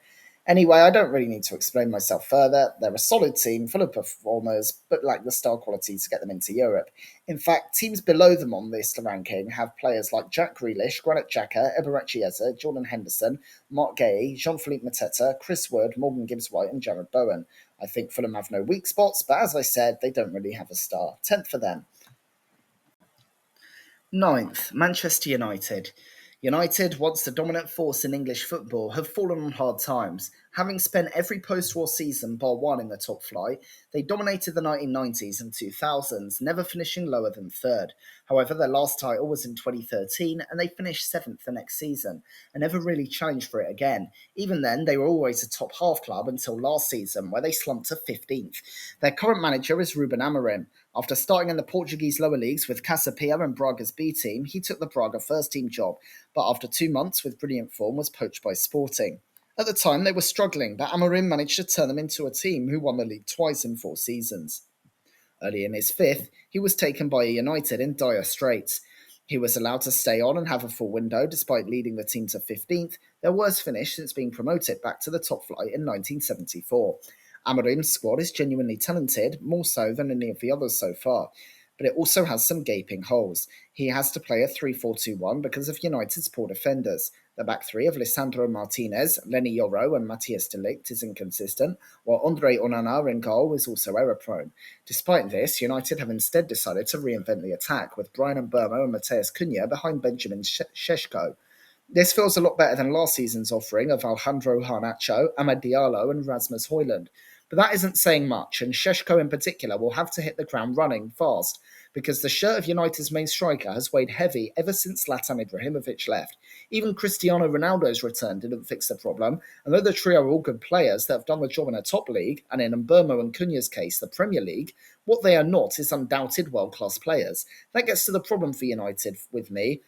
Anyway, I don't really need to explain myself further. They're a solid team, full of performers, but lack the star quality to get them into Europe. In fact, teams below them on this ranking have players like Jack Grealish, Granit Xhaka, Eberechi Eze, Jordan Henderson, Mark Gay, Jean-Philippe Mateta, Chris Wood, Morgan Gibbs-White and Jared Bowen. I think Fulham have no weak spots, but as I said, they don't really have a star. 10th for them. Ninth, Manchester United. United, once the dominant force in English football, have fallen on hard times. Having spent every post-war season bar one in the top flight, they dominated the 1990s and 2000s, never finishing lower than third. However, their last title was in 2013, and they finished seventh the next season, and never really challenged for it again. Even then, they were always a top half club until last season, where they slumped to 15th. Their current manager is Ruben Amorim. After starting in the Portuguese lower leagues with Casa Pia and Braga's B team, he took the Braga first team job, but after 2 months with brilliant form was poached by Sporting. At the time, they were struggling, but Amorim managed to turn them into a team who won the league twice in 4 seasons. Early in his fifth, he was taken by United in dire straits. He was allowed to stay on and have a full window despite leading the team to 15th, their worst finish since being promoted back to the top flight in 1974. Amorim's squad is genuinely talented, more so than any of the others so far, but it also has some gaping holes. He has to play a 3-4-2-1 because of United's poor defenders. The back three of Lisandro Martinez, Lenny Yoro and Matthias de Ligt is inconsistent, while Andre Onana in goal is also error-prone. Despite this, United have instead decided to reinvent the attack, with Brian Mbeumo and Mateus Cunha behind Benjamin Šeško. This feels a lot better than last season's offering of Alejandro Garnacho, Amad Diallo and Rasmus Højlund. But that isn't saying much, and Šeško in particular will have to hit the ground running fast, because the shirt of United's main striker has weighed heavy ever since Zlatan Ibrahimovic left. Even Cristiano Ronaldo's return didn't fix the problem, and though the trio are all good players that have done the job in a top league, and in Mbeumo and Cunha's case, the Premier League, what they are not is undoubted world-class players. That gets to the problem for United with me,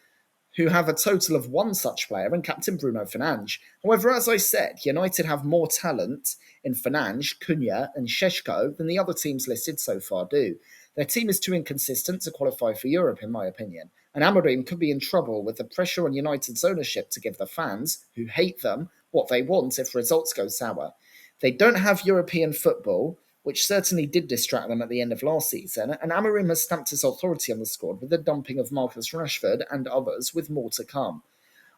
who have a total of one such player in Captain Bruno Fernandes. However, as I said, United have more talent in Fernandes, Cunha and Šeško than the other teams listed so far do. Their team is too inconsistent to qualify for Europe, in my opinion, and Amorim could be in trouble with the pressure on United's ownership to give the fans, who hate them, what they want if results go sour. They don't have European football, which certainly did distract them at the end of last season, and Amorim has stamped his authority on the squad with the dumping of Marcus Rashford and others, with more to come.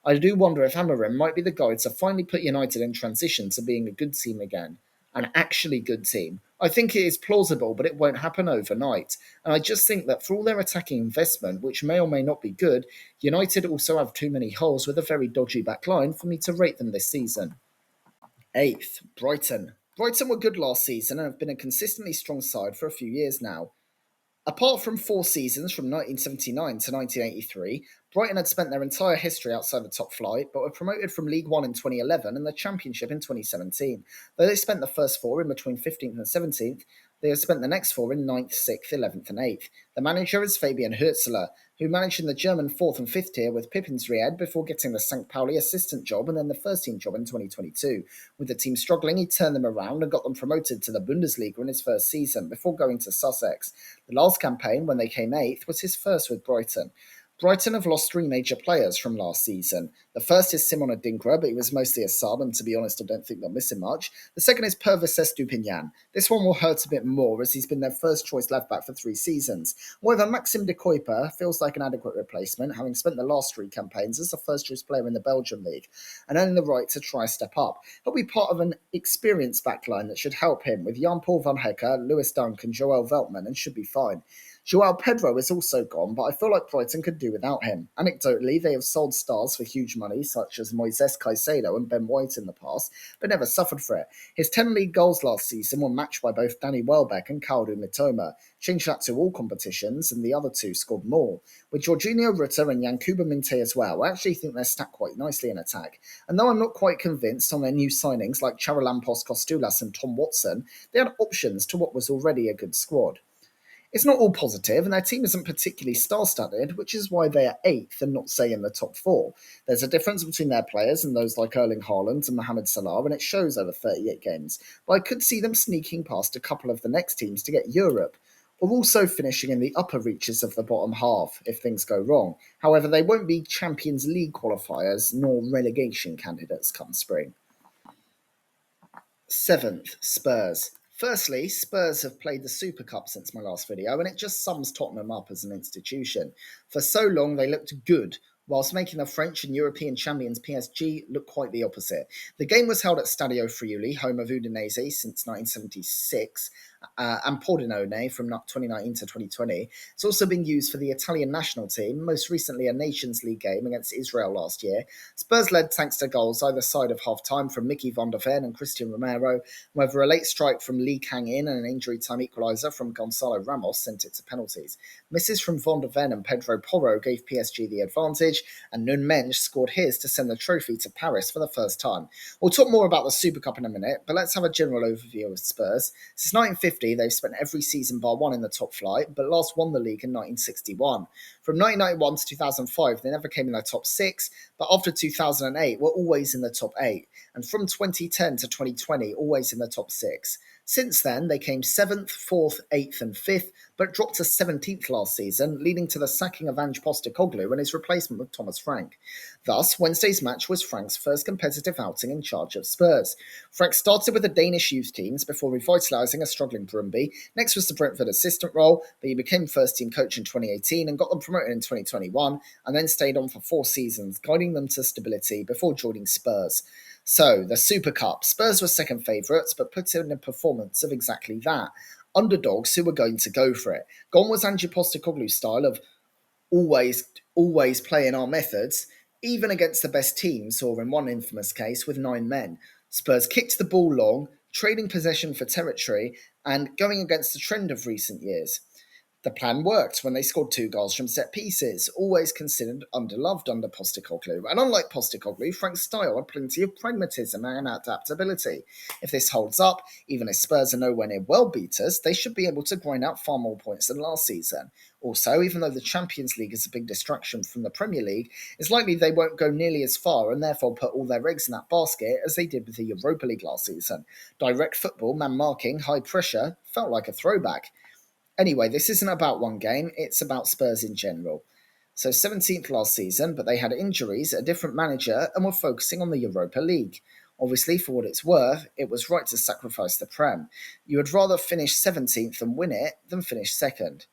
I do wonder if Amorim might be the guy to finally put United in transition to being a good team again. An actually good team. I think it is plausible, but it won't happen overnight. And I just think that for all their attacking investment, which may or may not be good, United also have too many holes with a very dodgy back line for me to rate them this season. Eighth, Brighton. Brighton were good last season and have been a consistently strong side for a few years now. Apart from 4 seasons from 1979 to 1983, Brighton had spent their entire history outside the top flight, but were promoted from League One in 2011 and the Championship in 2017. Though they spent the first four in between 15th and 17th, they have spent the next four in 9th, 6th, 11th and 8th. The manager is Fabian Hürzeler, who managed in the German 4th and 5th tier with Pippinsried before getting the St. Pauli assistant job and then the first team job in 2022. With the team struggling, he turned them around and got them promoted to the Bundesliga in his first season before going to Sussex. The last campaign, when they came 8th, was his first with Brighton. Brighton have lost 3 major players from last season. The first is Simon Adingra, but he was mostly a sub, and to be honest, I don't think they'll miss him much. The second is Pervis Estupinian. This one will hurt a bit more, as he's been their first choice left-back for 3 seasons. However, Maxim de Kuiper feels like an adequate replacement, having spent the last 3 campaigns as a first-choice player in the Belgian league, and earning the right to try a step up. He'll be part of an experienced backline that should help him, with Jan-Paul van Hecker, Lewis Dunk and Joel Veltman, and should be fine. Joao Pedro is also gone, but I feel like Brighton could do without him. Anecdotally, they have sold stars for huge money, such as Moises Caicedo and Ben White in the past, but never suffered for it. His 10 league goals last season were matched by both Danny Welbeck and Kaldu Mitoma. Change that to all competitions, and the other two scored more. With Jorginho Rutter and Yankuba Minte as well, I actually think they're stacked quite nicely in attack. And though I'm not quite convinced on their new signings like Charalampos Kostulas and Tom Watson, they had options to what was already a good squad. It's not all positive, and their team isn't particularly star-studded, which is why they are 8th and not, say, in the top 4. There's a difference between their players and those like Erling Haaland and Mohamed Salah, and it shows over 38 games. But I could see them sneaking past a couple of the next teams to get Europe, or also finishing in the upper reaches of the bottom half if things go wrong. However, they won't be Champions League qualifiers nor relegation candidates come spring. 7th, Spurs. Firstly, Spurs have played the Super Cup since my last video, and it just sums Tottenham up as an institution. For so long, they looked good, whilst making the French and European champions PSG look quite the opposite. The game was held at Stadio Friuli, home of Udinese since 1976, and Pordenone from 2019 to 2020. It's also been used for the Italian national team, most recently a Nations League game against Israel last year. Spurs led thanks to goals either side of half-time from Mickey van der Ven and Christian Romero, whether a late strike from Lee Kang-in and an injury-time equaliser from Gonzalo Ramos sent it to penalties. Misses from van der Ven and Pedro Porro gave PSG the advantage, and Nun Mensch scored his to send the trophy to Paris for the first time. We'll talk more about the Super Cup in a minute, but let's have a general overview of Spurs. Since 1950, they've spent every season bar one in the top flight, but last won the league in 1961. From 1991 to 2005, they never came in the top 6, but after 2008, were always in the top 8, and from 2010 to 2020, always in the top 6. Since then, they came 7th, 4th, 8th and 5th, but dropped to 17th last season, leading to the sacking of Ange Postecoglou and his replacement with Thomas Frank. Thus, Wednesday's match was Frank's first competitive outing in charge of Spurs. Frank started with the Danish youth teams before revitalising a struggling Brøndby. Next was the Brentford assistant role, but he became first-team coach in 2018 and got them promoted in 2021, and then stayed on for 4 seasons, guiding them to stability before joining Spurs. So, the Super Cup. Spurs were second favourites, but put in a performance of exactly that. Underdogs who were going to go for it. Gone was Ange Postecoglou's style of always playing our methods, even against the best teams, or in one infamous case, with 9 men. Spurs kicked the ball long, trading possession for territory, and going against the trend of recent years. The plan worked when they scored 2 goals from set pieces, always considered underloved under Postecoglou. And unlike Postecoglou, Frank's style had plenty of pragmatism and adaptability. If this holds up, even if Spurs are nowhere near world beaters, they should be able to grind out far more points than last season. Also, even though the Champions League is a big distraction from the Premier League, it's likely they won't go nearly as far and therefore put all their eggs in that basket as they did with the Europa League last season. Direct football, man marking, high pressure, felt like a throwback. Anyway, this isn't about one game, it's about Spurs in general. So 17th last season, but they had injuries, a different manager, and were focusing on the Europa League. Obviously, for what it's worth, it was right to sacrifice the Prem. You would rather finish 17th and win it than finish second.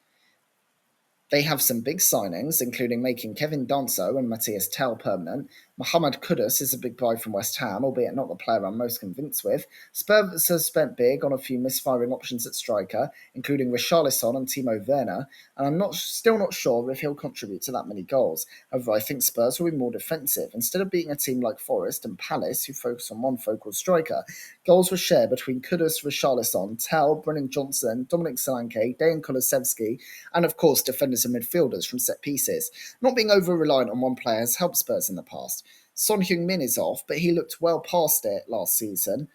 They have some big signings, including making Kevin Danso and Matthias Tell permanent. Mohamed Kudus is a big buy from West Ham, albeit not the player I'm most convinced with. Spurs has spent big on a few misfiring options at striker, including Richarlison and Timo Werner, and I'm still not sure if he'll contribute to that many goals. However, I think Spurs will be more defensive. Instead of beating a team like Forest and Palace, who focus on one focal striker, goals were shared between Kudus, Richarlison, Tell, Brennan Johnson, Dominic Solanke, Dejan Kulusevski, and of course defenders and midfielders from set pieces. Not being over-reliant on one player has helped Spurs in the past. Son Heung-min is off, but he looked well past it last season,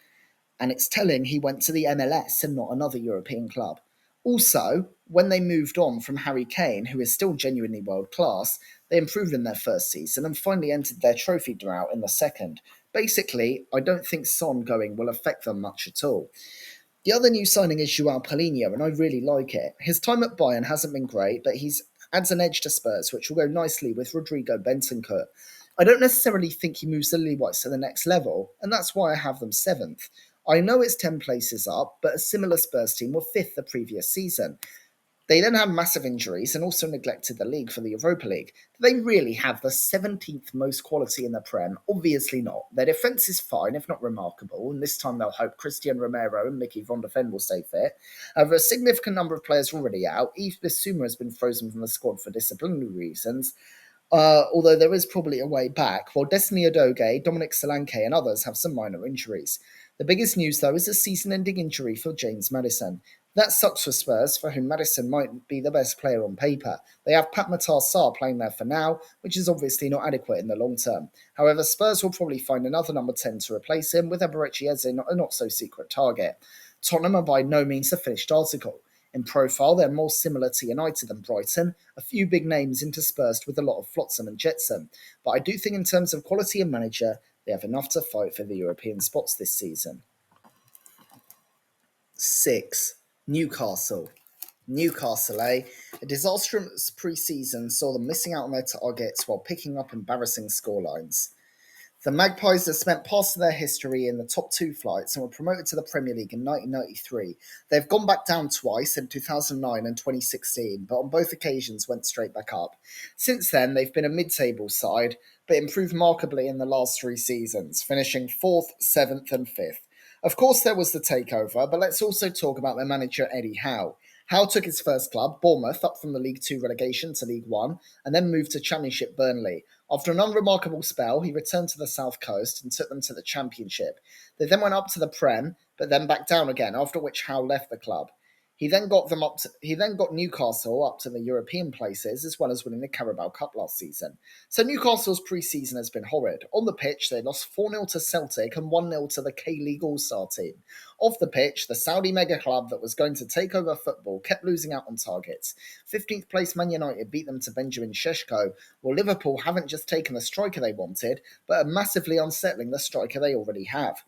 and it's telling he went to the MLS and not another European club. Also, when they moved on from Harry Kane, who is still genuinely world-class, they improved in their first season and finally entered their trophy drought in the second. Basically, I don't think Son going will affect them much at all. The other new signing is Joao Palhinha, and I really like it. His time at Bayern hasn't been great, but he adds an edge to Spurs, which will go nicely with Rodrigo Bentancur. I don't necessarily think he moves the Lily Whites to the next level, and that's why I have them 7th. I know it's 10 places up, but a similar Spurs team were 5th the previous season. They then had massive injuries and also neglected the league for the Europa League. Do they really have the 17th most quality in the Prem? Obviously not. Their defence is fine, if not remarkable, and this time they'll hope Christian Romero and Mickey van der Ven will stay fit. However, a significant number of players are already out. Yves Bissouma has been frozen from the squad for disciplinary reasons, although there is probably a way back, while Destiny Odoge, Dominic Solanke, and others have some minor injuries. The biggest news, though, is a season ending injury for James Maddison. That sucks for Spurs, for whom Maddison might be the best player on paper. They have Pat Matar Sarr playing there for now, which is obviously not adequate in the long term. However, Spurs will probably find another number 10 to replace him, with Eberechi Eze a not so secret target. Tottenham are by no means a finished article. In profile, they're more similar to United than Brighton, a few big names interspersed with a lot of flotsam and jetsam. But I do think, in terms of quality and manager, they have enough to fight for the European spots this season. 6. Newcastle. Newcastle, eh? A disastrous pre-season saw them missing out on their targets while picking up embarrassing scorelines. The Magpies have spent part of their history in the top two flights and were promoted to the Premier League in 1993. They've gone back down twice in 2009 and 2016, but on both occasions went straight back up. Since then, they've been a mid-table side, but improved markedly in the last three seasons, finishing 4th, 7th and 5th. Of course, there was the takeover, but let's also talk about their manager, Eddie Howe. Howe took his first club, Bournemouth, up from the League Two relegation to League One, and then moved to Championship Burnley. After an unremarkable spell, he returned to the South Coast and took them to the Championship. They then went up to the Prem, but then back down again, after which Howe left the club. He then got Newcastle up to the European places, as well as winning the Carabao Cup last season. So Newcastle's pre-season has been horrid. On the pitch, they lost 4-0 to Celtic and 1-0 to the K-League All-Star team. Off the pitch, the Saudi mega club that was going to take over football kept losing out on targets. 15th place Man United beat them to Benjamin Šeško, while Liverpool haven't just taken the striker they wanted, but are massively unsettling the striker they already have.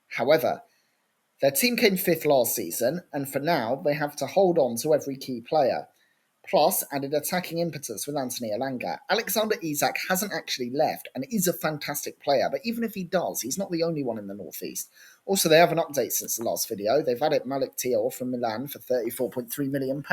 However, their team came fifth last season, and for now, they have to hold on to every key player. Plus, added attacking impetus with Anthony Elanga. Alexander Isak hasn't actually left and is a fantastic player, but even if he does, he's not the only one in the Northeast. Also, they have an update since the last video. They've added Malik Thiaw from Milan for £34.3 million.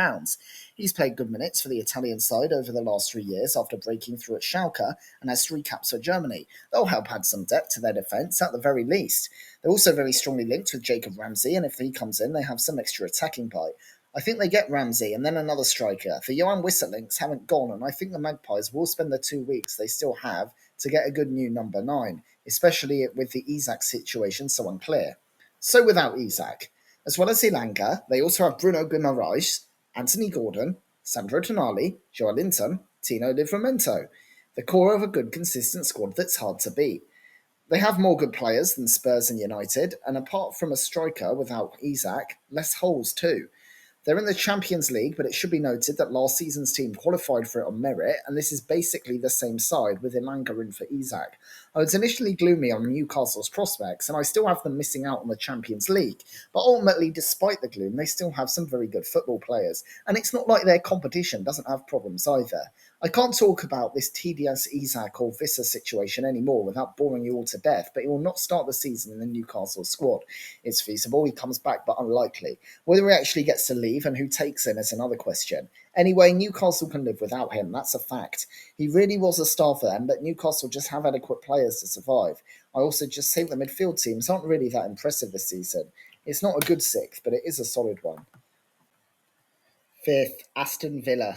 He's played good minutes for the Italian side over the last 3 years after breaking through at Schalke and has 3 caps for Germany. They'll help add some depth to their defence at the very least. They're also very strongly linked with Jacob Ramsey, and if he comes in, they have some extra attacking bite. I think they get Ramsey and then another striker. The Johan Wissa links haven't gone, and I think the Magpies will spend the 2 weeks they still have to get a good new number 9, especially with the Isak situation so unclear. So without Isak, as well as Elanga, they also have Bruno Guimaraes, Anthony Gordon, Sandro Tonali, Joel Linton, Tino Livramento. The core of a good, consistent squad that's hard to beat. They have more good players than Spurs and United, and apart from a striker without Isak, less holes too. They're in the Champions League, but it should be noted that last season's team qualified for it on merit, and this is basically the same side with Elanga in for Isak. I was initially gloomy on Newcastle's prospects, and I still have them missing out on the Champions League, but ultimately, despite the gloom, they still have some very good football players, and it's not like their competition doesn't have problems either. I can't talk about this tedious Isak or Vissa situation anymore without boring you all to death, but he will not start the season in the Newcastle squad. It's feasible he comes back, but unlikely. Whether he actually gets to leave and who takes him is another question. Anyway, Newcastle can live without him, that's a fact. He really was a star for them, but Newcastle just have adequate players to survive. I also just think the midfield teams aren't really that impressive this season. It's not a good 6th, but it is a solid one. 5th, Aston Villa.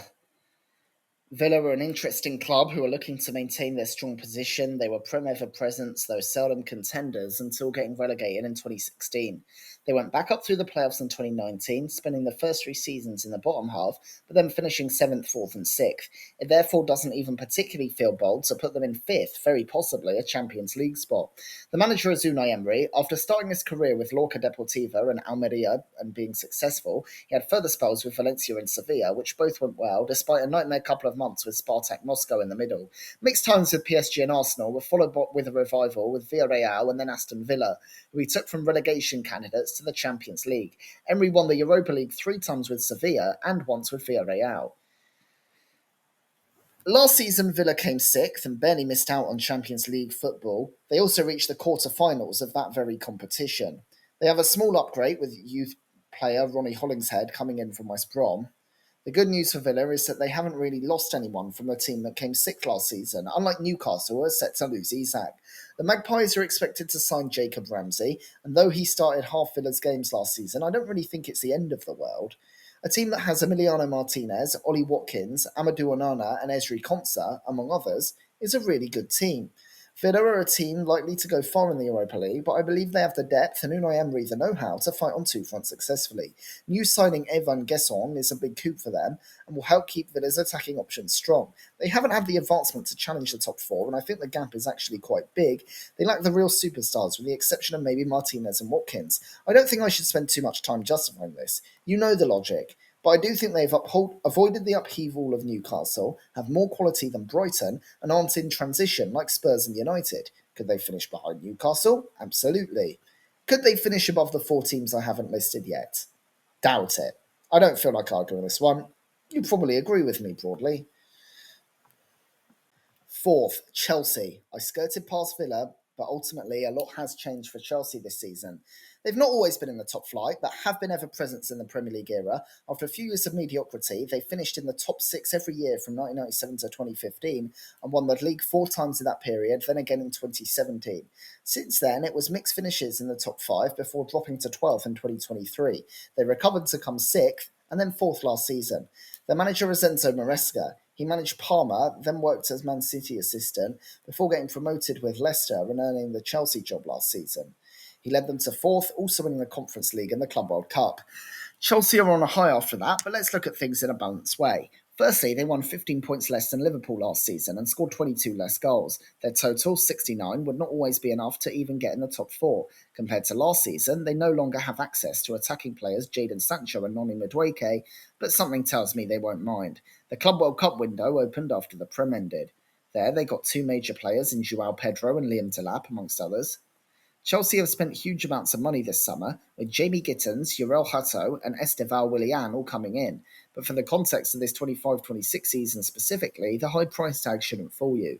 Villa were an interesting club who were looking to maintain their strong position. They were Prem-ever presence, though seldom contenders, until getting relegated in 2016. They went back up through the playoffs in 2019, spending the first 3 seasons in the bottom half, but then finishing 7th, 4th and 6th. It therefore doesn't even particularly feel bold to put them in 5th, very possibly a Champions League spot. The manager is Unai Emery. After starting his career with Lorca Deportiva and Almeria and being successful, he had further spells with Valencia and Sevilla, which both went well, despite a nightmare couple of months with Spartak Moscow in the middle. Mixed times with PSG and Arsenal were followed with a revival with Villarreal and then Aston Villa, who he took from relegation candidates to the Champions League. Emery won the Europa League 3 times with Sevilla and once with Villarreal. Last season, Villa came 6th and barely missed out on Champions League football. They also reached the quarter-finals of that very competition. They have a small upgrade with youth player Ronnie Hollingshead coming in from West Brom. The good news for Villa is that they haven't really lost anyone from the team that came sixth last season, unlike Newcastle, who are set to lose Isak. The Magpies are expected to sign Jacob Ramsey, and though he started half Villa's games last season, I don't really think it's the end of the world. A team that has Emiliano Martinez, Ollie Watkins, Amadou Onana, and Esri Konsa, among others, is a really good team. Villa are a team likely to go far in the Europa League, but I believe they have the depth and Unai Emery the know-how to fight on two fronts successfully. New signing Evan Gesson is a big coup for them and will help keep Villa's attacking options strong. They haven't had the advancement to challenge the top four, and I think the gap is actually quite big. They lack the real superstars, with the exception of maybe Martinez and Watkins. I don't think I should spend too much time justifying this. You know the logic. But I do think they've avoided the upheaval of Newcastle, have more quality than Brighton, and aren't in transition like Spurs and United. Could they finish behind Newcastle? Absolutely. Could they finish above the four teams I haven't listed yet? Doubt it. I don't feel like arguing this one. You probably agree with me broadly. Fourth, Chelsea. I skirted past Villa, but ultimately a lot has changed for Chelsea this season. They've not always been in the top flight, but have been ever present in the Premier League era. After a few years of mediocrity, they finished in the top six every year from 1997 to 2015 and won the league four times in that period, then again in 2017. Since then, it was mixed finishes in the top five before dropping to 12th in 2023. They recovered to come sixth and then fourth last season. Their manager is Enzo Maresca. He managed Parma, then worked as Man City assistant, before getting promoted with Leicester and earning the Chelsea job last season. He led them to fourth, also winning the Conference League and the Club World Cup. Chelsea are on a high after that, but let's look at things in a balanced way. Firstly, they won 15 points less than Liverpool last season and scored 22 less goals. Their total, 69, would not always be enough to even get in the top four. Compared to last season, they no longer have access to attacking players Jadon Sancho and Noni Madueke, but something tells me they won't mind. The Club World Cup window opened after the Prem ended. There, they got two major players in Joao Pedro and Liam Delap, amongst others. Chelsea have spent huge amounts of money this summer, with Jamie Gittins, Uriel Hutto, and Esteval Willian all coming in. But for the context of this 25-26 season specifically, the high price tag shouldn't fool you.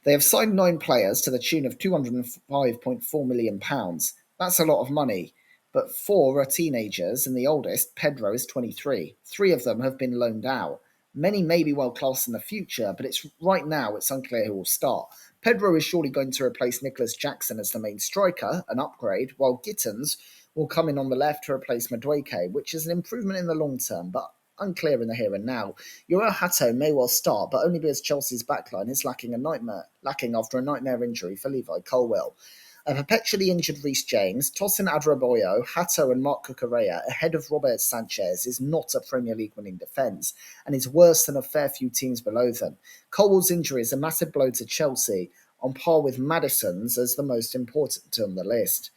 They have signed 9 players to the tune of £205.4 million. That's a lot of money, but 4 are teenagers, and the oldest, Pedro, is 23. 3 of them have been loaned out. Many may be world class in the future, but right now it's unclear who will start. Pedro is surely going to replace Nicholas Jackson as the main striker, an upgrade, while Gittins will come in on the left to replace Madueke, which is an improvement in the long term, but unclear in the here and now. Uriel Hato may well start, but only because Chelsea's backline is lacking after a nightmare injury for Levi Colwill. A perpetually injured Reece James, Tosin Adraboyo, Hato and Marc Cucurella ahead of Robert Sanchez is not a Premier League winning defence and is worse than a fair few teams below them. Colwill's injury is a massive blow to Chelsea, on par with Maddison's as the most important on the list.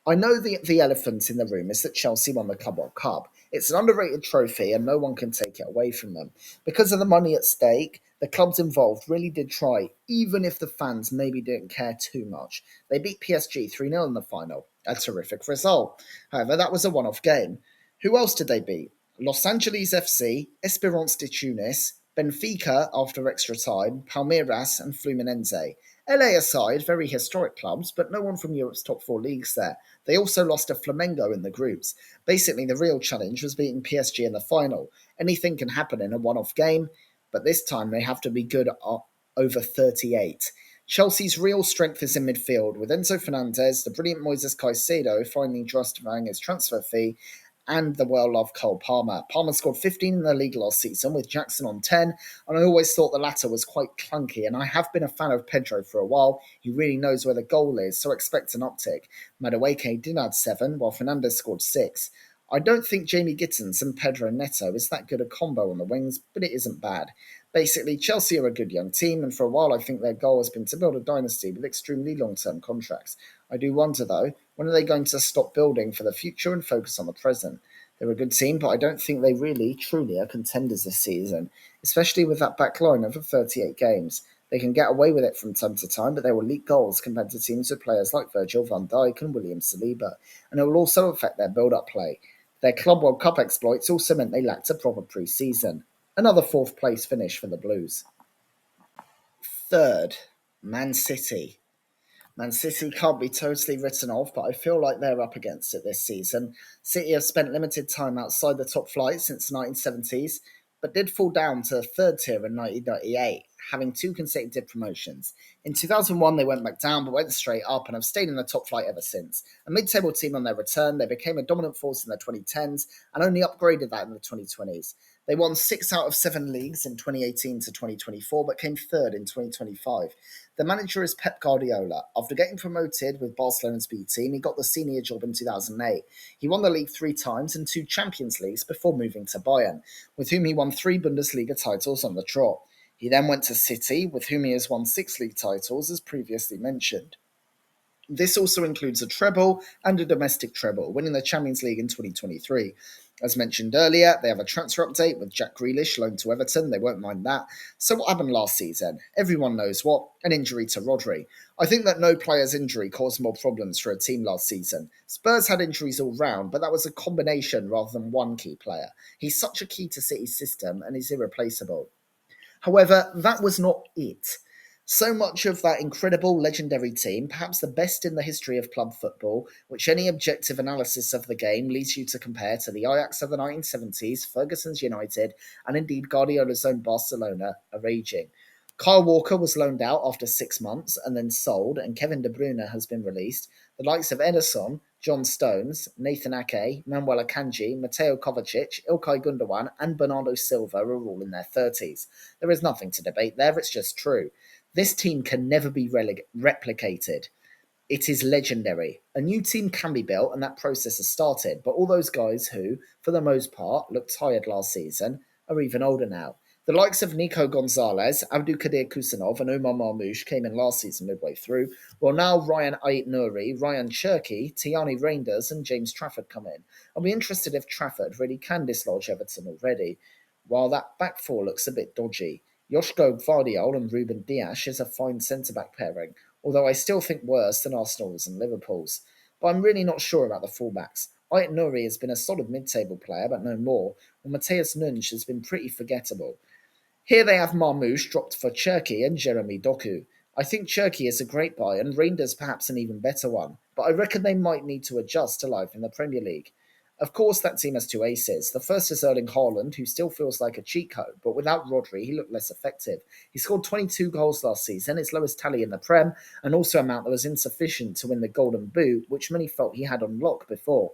I know the elephant in the room is that Chelsea won the Club World Cup. It's an underrated trophy and no one can take it away from them. Because of the money at stake, the clubs involved really did try, even if the fans maybe didn't care too much. They beat PSG 3-0 in the final, a terrific result. However, that was a one-off game. Who else did they beat? Los Angeles FC, Esperance de Tunis, Benfica after extra time, Palmeiras and Fluminense. LA aside, very historic clubs, but no one from Europe's top 4 leagues there. They also lost to Flamengo in the groups. Basically, the real challenge was beating PSG in the final. Anything can happen in a one-off game, but this time they have to be good over 38. Chelsea's real strength is in midfield, with Enzo Fernandez, the brilliant Moises Caicedo finally justifying his transfer fee, and the well-loved Cole Palmer. Palmer scored 15 in the league last season, with Jackson on 10, and I always thought the latter was quite clunky, and I have been a fan of Pedro for a while. He really knows where the goal is, so expect an uptick. Madueke did add 7, while Fernandez scored 6. I don't think Jamie Gittins and Pedro Neto is that good a combo on the wings, but it isn't bad. Basically, Chelsea are a good young team, and for a while I think their goal has been to build a dynasty with extremely long-term contracts. I do wonder, though, when are they going to stop building for the future and focus on the present? They're a good team, but I don't think they really, truly are contenders this season, especially with that back line over 38 games. They can get away with it from time to time, but they will leak goals compared to teams with players like Virgil van Dijk and William Saliba, and it will also affect their build-up play. Their Club World Cup exploits also meant they lacked a proper pre-season. Another 4th place finish for the Blues. Third, Man City. Man City can't be totally written off, but I feel like they're up against it this season. City have spent limited time outside the top flight since the 1970s, but did fall down to third tier in 1998, having two consecutive promotions. In 2001, they went back down, but went straight up and have stayed in the top flight ever since. A mid-table team on their return, they became a dominant force in the 2010s and only upgraded that in the 2020s. They won 6 out of 7 leagues in 2018 to 2024, but came third in 2025. The manager is Pep Guardiola. After getting promoted with Barcelona's B team, he got the senior job in 2008. He won the league 3 times and 2 Champions Leagues before moving to Bayern, with whom he won 3 Bundesliga titles on the trot. He then went to City, with whom he has won 6 league titles, as previously mentioned. This also includes a treble and a domestic treble, winning the Champions League in 2023. As mentioned earlier, they have a transfer update with Jack Grealish loaned to Everton. They won't mind that. So what happened last season? Everyone knows what. An injury to Rodri. I think that no player's injury caused more problems for a team last season. Spurs had injuries all round, but that was a combination rather than one key player. He's such a key to City's system and is irreplaceable. However, that was not it. So much of that incredible, legendary team, perhaps the best in the history of club football, which any objective analysis of the game leads you to compare to the Ajax of the 1970s, Ferguson's United, and indeed Guardiola's own Barcelona, are aging. Kyle Walker was loaned out after 6 months and then sold, and Kevin De Bruyne has been released. The likes of Ederson, John Stones, Nathan Ake, Manuel Akanji, Mateo Kovacic, Ilkay Gundogan, and Bernardo Silva are all in their 30s. There is nothing to debate there, it's just true. This team can never be replicated. It is legendary. A new team can be built, and that process has started, but all those guys who, for the most part, looked tired last season are even older now. The likes of Nico Gonzalez, Abdulkadir Kusanov, and Omar Marmoush came in last season midway through, while now Ryan Ait-Nouri, Ryan Cherki, Tiani Reinders, and James Trafford come in. I'll be interested if Trafford really can dislodge Everton already, while that back four looks a bit dodgy. Joshko Gvardiol and Ruben Dias is a fine centre-back pairing, although I still think worse than Arsenal's and Liverpool's. But I'm really not sure about the fullbacks. Ait Nouri has been a solid mid-table player, but no more, while Matthias Nunes has been pretty forgettable. Here they have Marmoush dropped for Cherki and Jeremy Doku. I think Cherki is a great buy and Reinders perhaps an even better one, but I reckon they might need to adjust to life in the Premier League. Of course, that team has 2 aces. The first is Erling Haaland, who still feels like a cheat code, but without Rodri, he looked less effective. He scored 22 goals last season, his lowest tally in the Prem, and also an amount that was insufficient to win the Golden Boot, which many felt he had on lock before.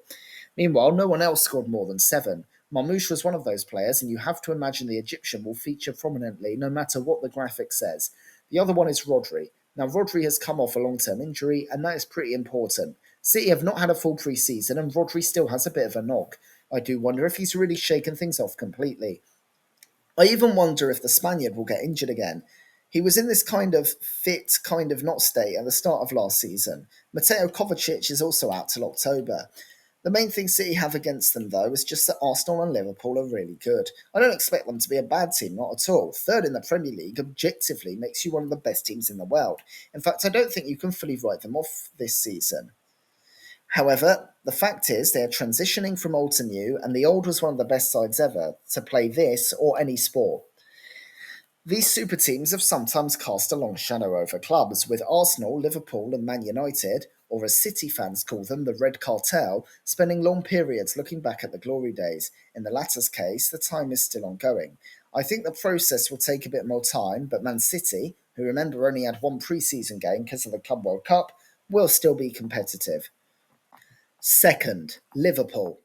Meanwhile, no one else scored more than 7. Marmoush was one of those players, and you have to imagine the Egyptian will feature prominently no matter what the graphic says. The other one is Rodri. Now, Rodri has come off a long-term injury, and that is pretty important. City have not had a full pre-season, and Rodri still has a bit of a knock. I do wonder if he's really shaken things off completely. I even wonder if the Spaniard will get injured again. He was in this kind of fit, kind of not state at the start of last season. Mateo Kovacic is also out till October. The main thing City have against them, though, is just that Arsenal and Liverpool are really good. I don't expect them to be a bad team, not at all. Third in the Premier League objectively makes you one of the best teams in the world. In fact, I don't think you can fully write them off this season. However, the fact is they are transitioning from old to new, and the old was one of the best sides ever to play this or any sport. These super teams have sometimes cast a long shadow over clubs, with Arsenal, Liverpool, and Man United, or as City fans call them, the Red Cartel, spending long periods looking back at the glory days. In the latter's case, the time is still ongoing. I think the process will take a bit more time, but Man City, who remember only had one pre-season game because of the Club World Cup, will still be competitive. Second, Liverpool.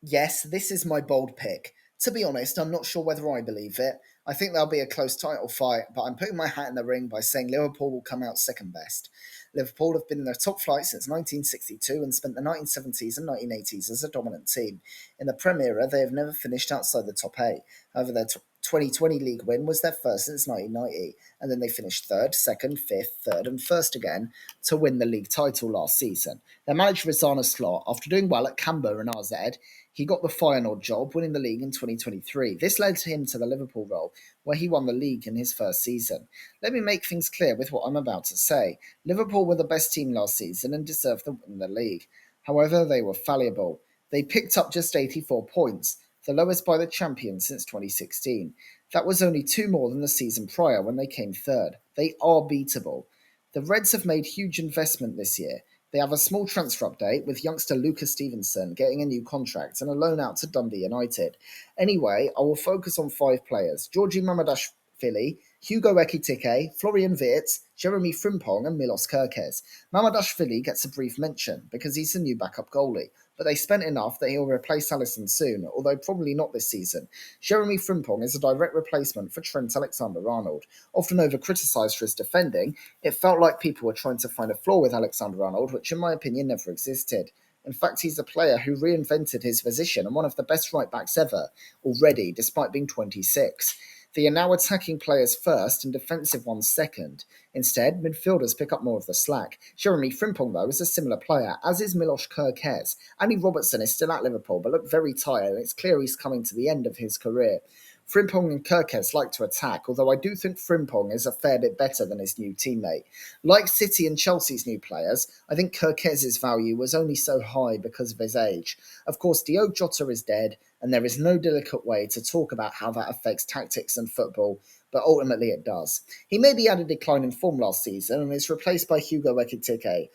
Yes, this is my bold pick. To be honest, I'm not sure whether I believe it. I think there'll be a close title fight, but I'm putting my hat in the ring by saying Liverpool will come out second best. Liverpool have been in the top flight since 1962 and spent the 1970s and 1980s as a dominant team. In the Premier era, they have never finished outside the top 8. However, their 2020 league win was their first since 1990, and then they finished third, second, fifth, third, and first again to win the league title last season. Their manager is Arne Slot. After doing well at Camber and RZ, he got the Feyenoord job, winning the league in 2023. This led him to the Liverpool role, where he won the league in his first season. Let me make things clear with what I'm about to say. Liverpool were the best team last season and deserved to win the league. However, they were fallible. They picked up just 84 points, the lowest by the champions since 2016. That was only 2 more than the season prior when they came third. They are beatable. The Reds have made huge investment this year. They have a small transfer update with youngster Lucas Stevenson getting a new contract and a loan out to Dundee United. Anyway, I will focus on five players: Georgi Mamadashvili, Hugo Ekitike, Florian Wirtz, Jeremy Frimpong and Milos Kerkez. Mamadashvili gets a brief mention because he's the new backup goalie, but they spent enough that he'll replace Alisson soon, although probably not this season. Jeremy Frimpong is a direct replacement for Trent Alexander-Arnold. Often over-criticised for his defending, it felt like people were trying to find a flaw with Alexander-Arnold, which in my opinion never existed. In fact, he's a player who reinvented his position and one of the best right-backs ever, already, despite being 26. They are now attacking players first and defensive ones second. Instead, midfielders pick up more of the slack. Jeremy Frimpong, though, is a similar player, as is Milos Kerkez. Andy Robertson is still at Liverpool, but looked very tired, and it's clear he's coming to the end of his career. Frimpong and Kerkez like to attack, although I do think Frimpong is a fair bit better than his new teammate. Like City and Chelsea's new players, I think Kerkez's value was only so high because of his age. Of course, Diogo Jota is dead, and there is no delicate way to talk about how that affects tactics and football, but ultimately it does. He maybe had a decline in form last season and is replaced by Hugo Ekitike.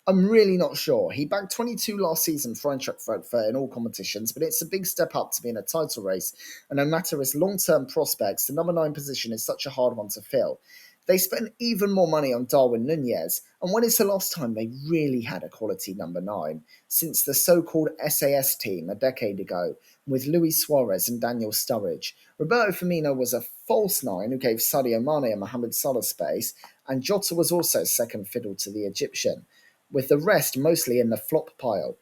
I'm really not sure. He bagged 22 last season for Eintracht Frankfurt in all competitions, but it's a big step up to be in a title race, and no matter his long-term prospects, the number 9 position is such a hard one to fill. They spent even more money on Darwin Nunez, and when is the last time they really had a quality number 9? Since the so-called SAS team a decade ago, with Luis Suarez and Daniel Sturridge. Roberto Firmino was a false 9 who gave Sadio Mane and Mohamed Salah space, and Jota was also second fiddle to the Egyptian, with the rest mostly in the flop pile.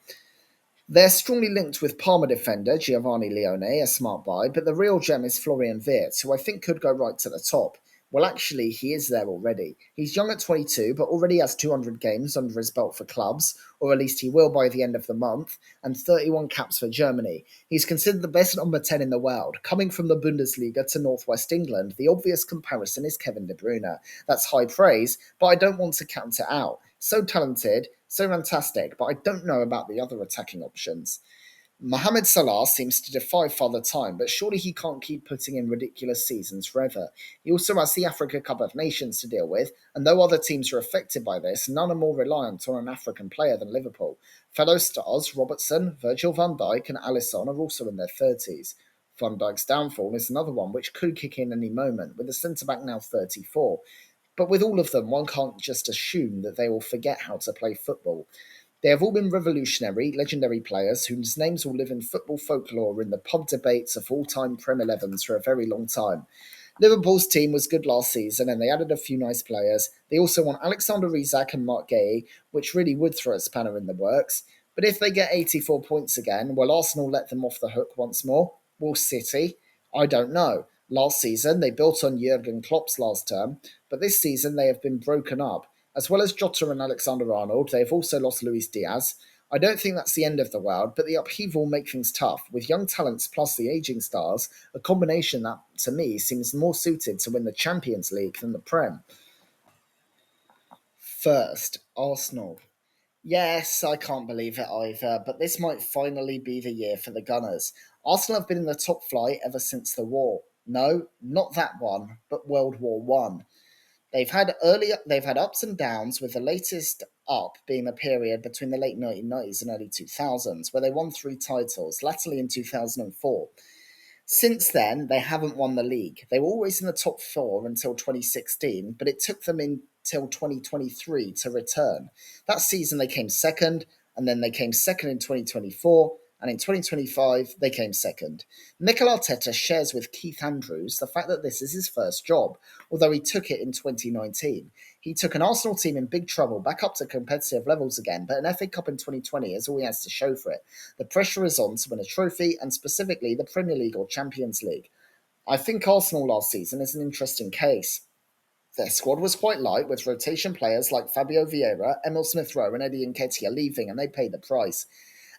They're strongly linked with Parma defender Giovanni Leone, a smart buy, but the real gem is Florian Wirtz, who I think could go right to the top. Well, actually, he is there already. He's young at 22, but already has 200 games under his belt for clubs, or at least he will by the end of the month, and 31 caps for Germany. He's considered the best number 10 in the world. Coming from the Bundesliga to Northwest England, the obvious comparison is Kevin De Bruyne. That's high praise, but I don't want to count it out. So talented, so fantastic, but I don't know about the other attacking options. Mohamed Salah seems to defy Father Time, but surely he can't keep putting in ridiculous seasons forever. He also has the Africa Cup of Nations to deal with, and though other teams are affected by this, none are more reliant on an African player than Liverpool. Fellow stars Robertson, Virgil van Dijk and Alisson are also in their 30s. Van Dijk's downfall is another one which could kick in any moment, with the centre-back now 34. But with all of them, one can't just assume that they will forget how to play football. They have all been revolutionary, legendary players whose names will live in football folklore in the pub debates of all-time Prem 11s for a very long time. Liverpool's team was good last season and they added a few nice players. They also want Alexander Isak and Mark Guéhi, which really would throw a spanner in the works. But if they get 84 points again, will Arsenal let them off the hook once more? Will City? I don't know. Last season, they built on Jurgen Klopp's last term, but this season they have been broken up. As well as Jota and Alexander-Arnold, they have also lost Luis Diaz. I don't think that's the end of the world, but the upheaval will make things tough. With young talents plus the ageing stars, a combination that, to me, seems more suited to win the Champions League than the Prem. First, Arsenal. Yes, I can't believe it either, but this might finally be the year for the Gunners. Arsenal have been in the top flight ever since the war. No, not that one, but World War One. They've had ups and downs, with the latest up being a period between the late 1990s and early 2000s, where they won 3 titles, latterly in 2004. Since then, they haven't won the league. They were always in the top 4 until 2016, but it took them until 2023 to return. That season, they came second, and then they came second in 2024, and in 2025, they came second. Mikel Arteta shares with Keith Andrews the fact that this is his first job, although he took it in 2019. He took an Arsenal team in big trouble back up to competitive levels again, but an FA Cup in 2020 is all he has to show for it. The pressure is on to win a trophy, and specifically the Premier League or Champions League. I think Arsenal last season is an interesting case. Their squad was quite light, with rotation players like Fabio Vieira, Emil Smith-Rowe and Eddie Nketiah leaving, and they paid the price.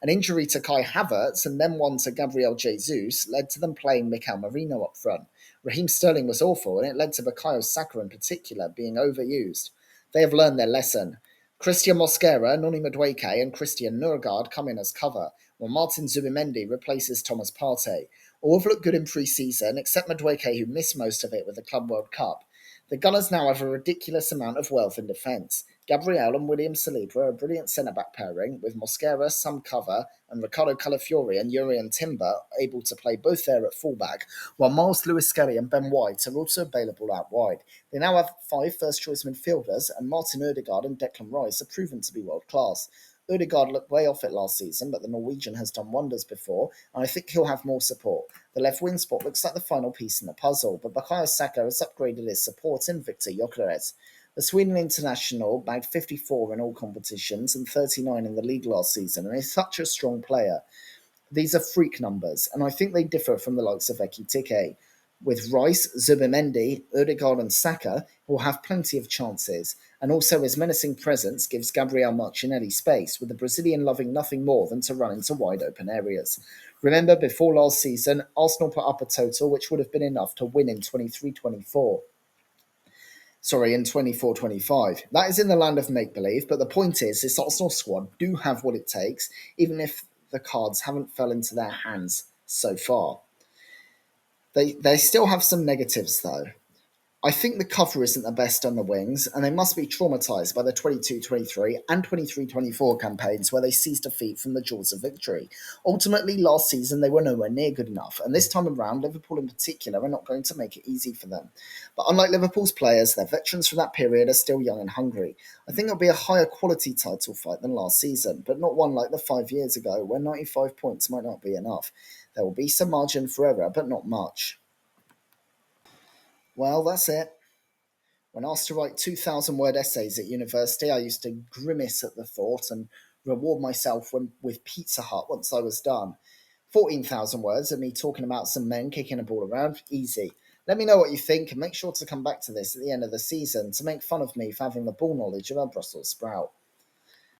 An injury to Kai Havertz and then one to Gabriel Jesus led to them playing Mikel Merino up front. Raheem Sterling was awful, and it led to Bukayo Saka in particular being overused. They have learned their lesson. Christian Mosquera, Noni Madueke and Christian Nurgaard come in as cover, while Martin Zubimendi replaces Thomas Partey. All have looked good in pre-season, except Madueke, who missed most of it with the Club World Cup. The Gunners now have a ridiculous amount of wealth in defence. Gabriel and William Saliba are a brilliant centre-back pairing, with Mosquera, some cover, and Ricardo Calafiori and Urian Timber able to play both there at fullback, while Miles Lewis-Skelly and Ben White are also available out wide. They now have 5 first-choice midfielders, and Martin Odegaard and Declan Rice are proven to be world-class. Odegaard looked way off it last season, but the Norwegian has done wonders before, and I think he'll have more support. The left wing spot looks like the final piece in the puzzle, but Bukayo Saka has upgraded his support in Victor Gyökeres. The Sweden international bagged 54 in all competitions and 39 in the league last season, and is such a strong player. These are freak numbers, and I think they differ from the likes of Ekitike. With Rice, Zubimendi, Odegaard and Saka, who will have plenty of chances, and also his menacing presence gives Gabriel Martinelli space, with the Brazilian loving nothing more than to run into wide open areas. Remember, before last season, Arsenal put up a total which would have been enough to win in 23-24. Sorry, in 24-25. That is in the land of make-believe, but the point is, this Arsenal squad do have what it takes, even if the cards haven't fell into their hands so far. They still have some negatives, though. I think the cover isn't the best on the wings, and they must be traumatised by the 22-23 and 23-24 campaigns where they seized defeat from the jaws of victory. Ultimately, last season they were nowhere near good enough, and this time around, Liverpool in particular are not going to make it easy for them. But unlike Liverpool's players, their veterans from that period are still young and hungry. I think it'll be a higher quality title fight than last season, but not one like the 5 years ago, where 95 points might not be enough. There will be some margin for error, but not much. Well, that's it. When asked to write 2,000-word essays at university, I used to grimace at the thought and reward myself with Pizza Hut once I was done. 14,000 words of me talking about some men kicking a ball around, easy. Let me know what you think and make sure to come back to this at the end of the season to make fun of me for having the ball knowledge of a Brussels sprout.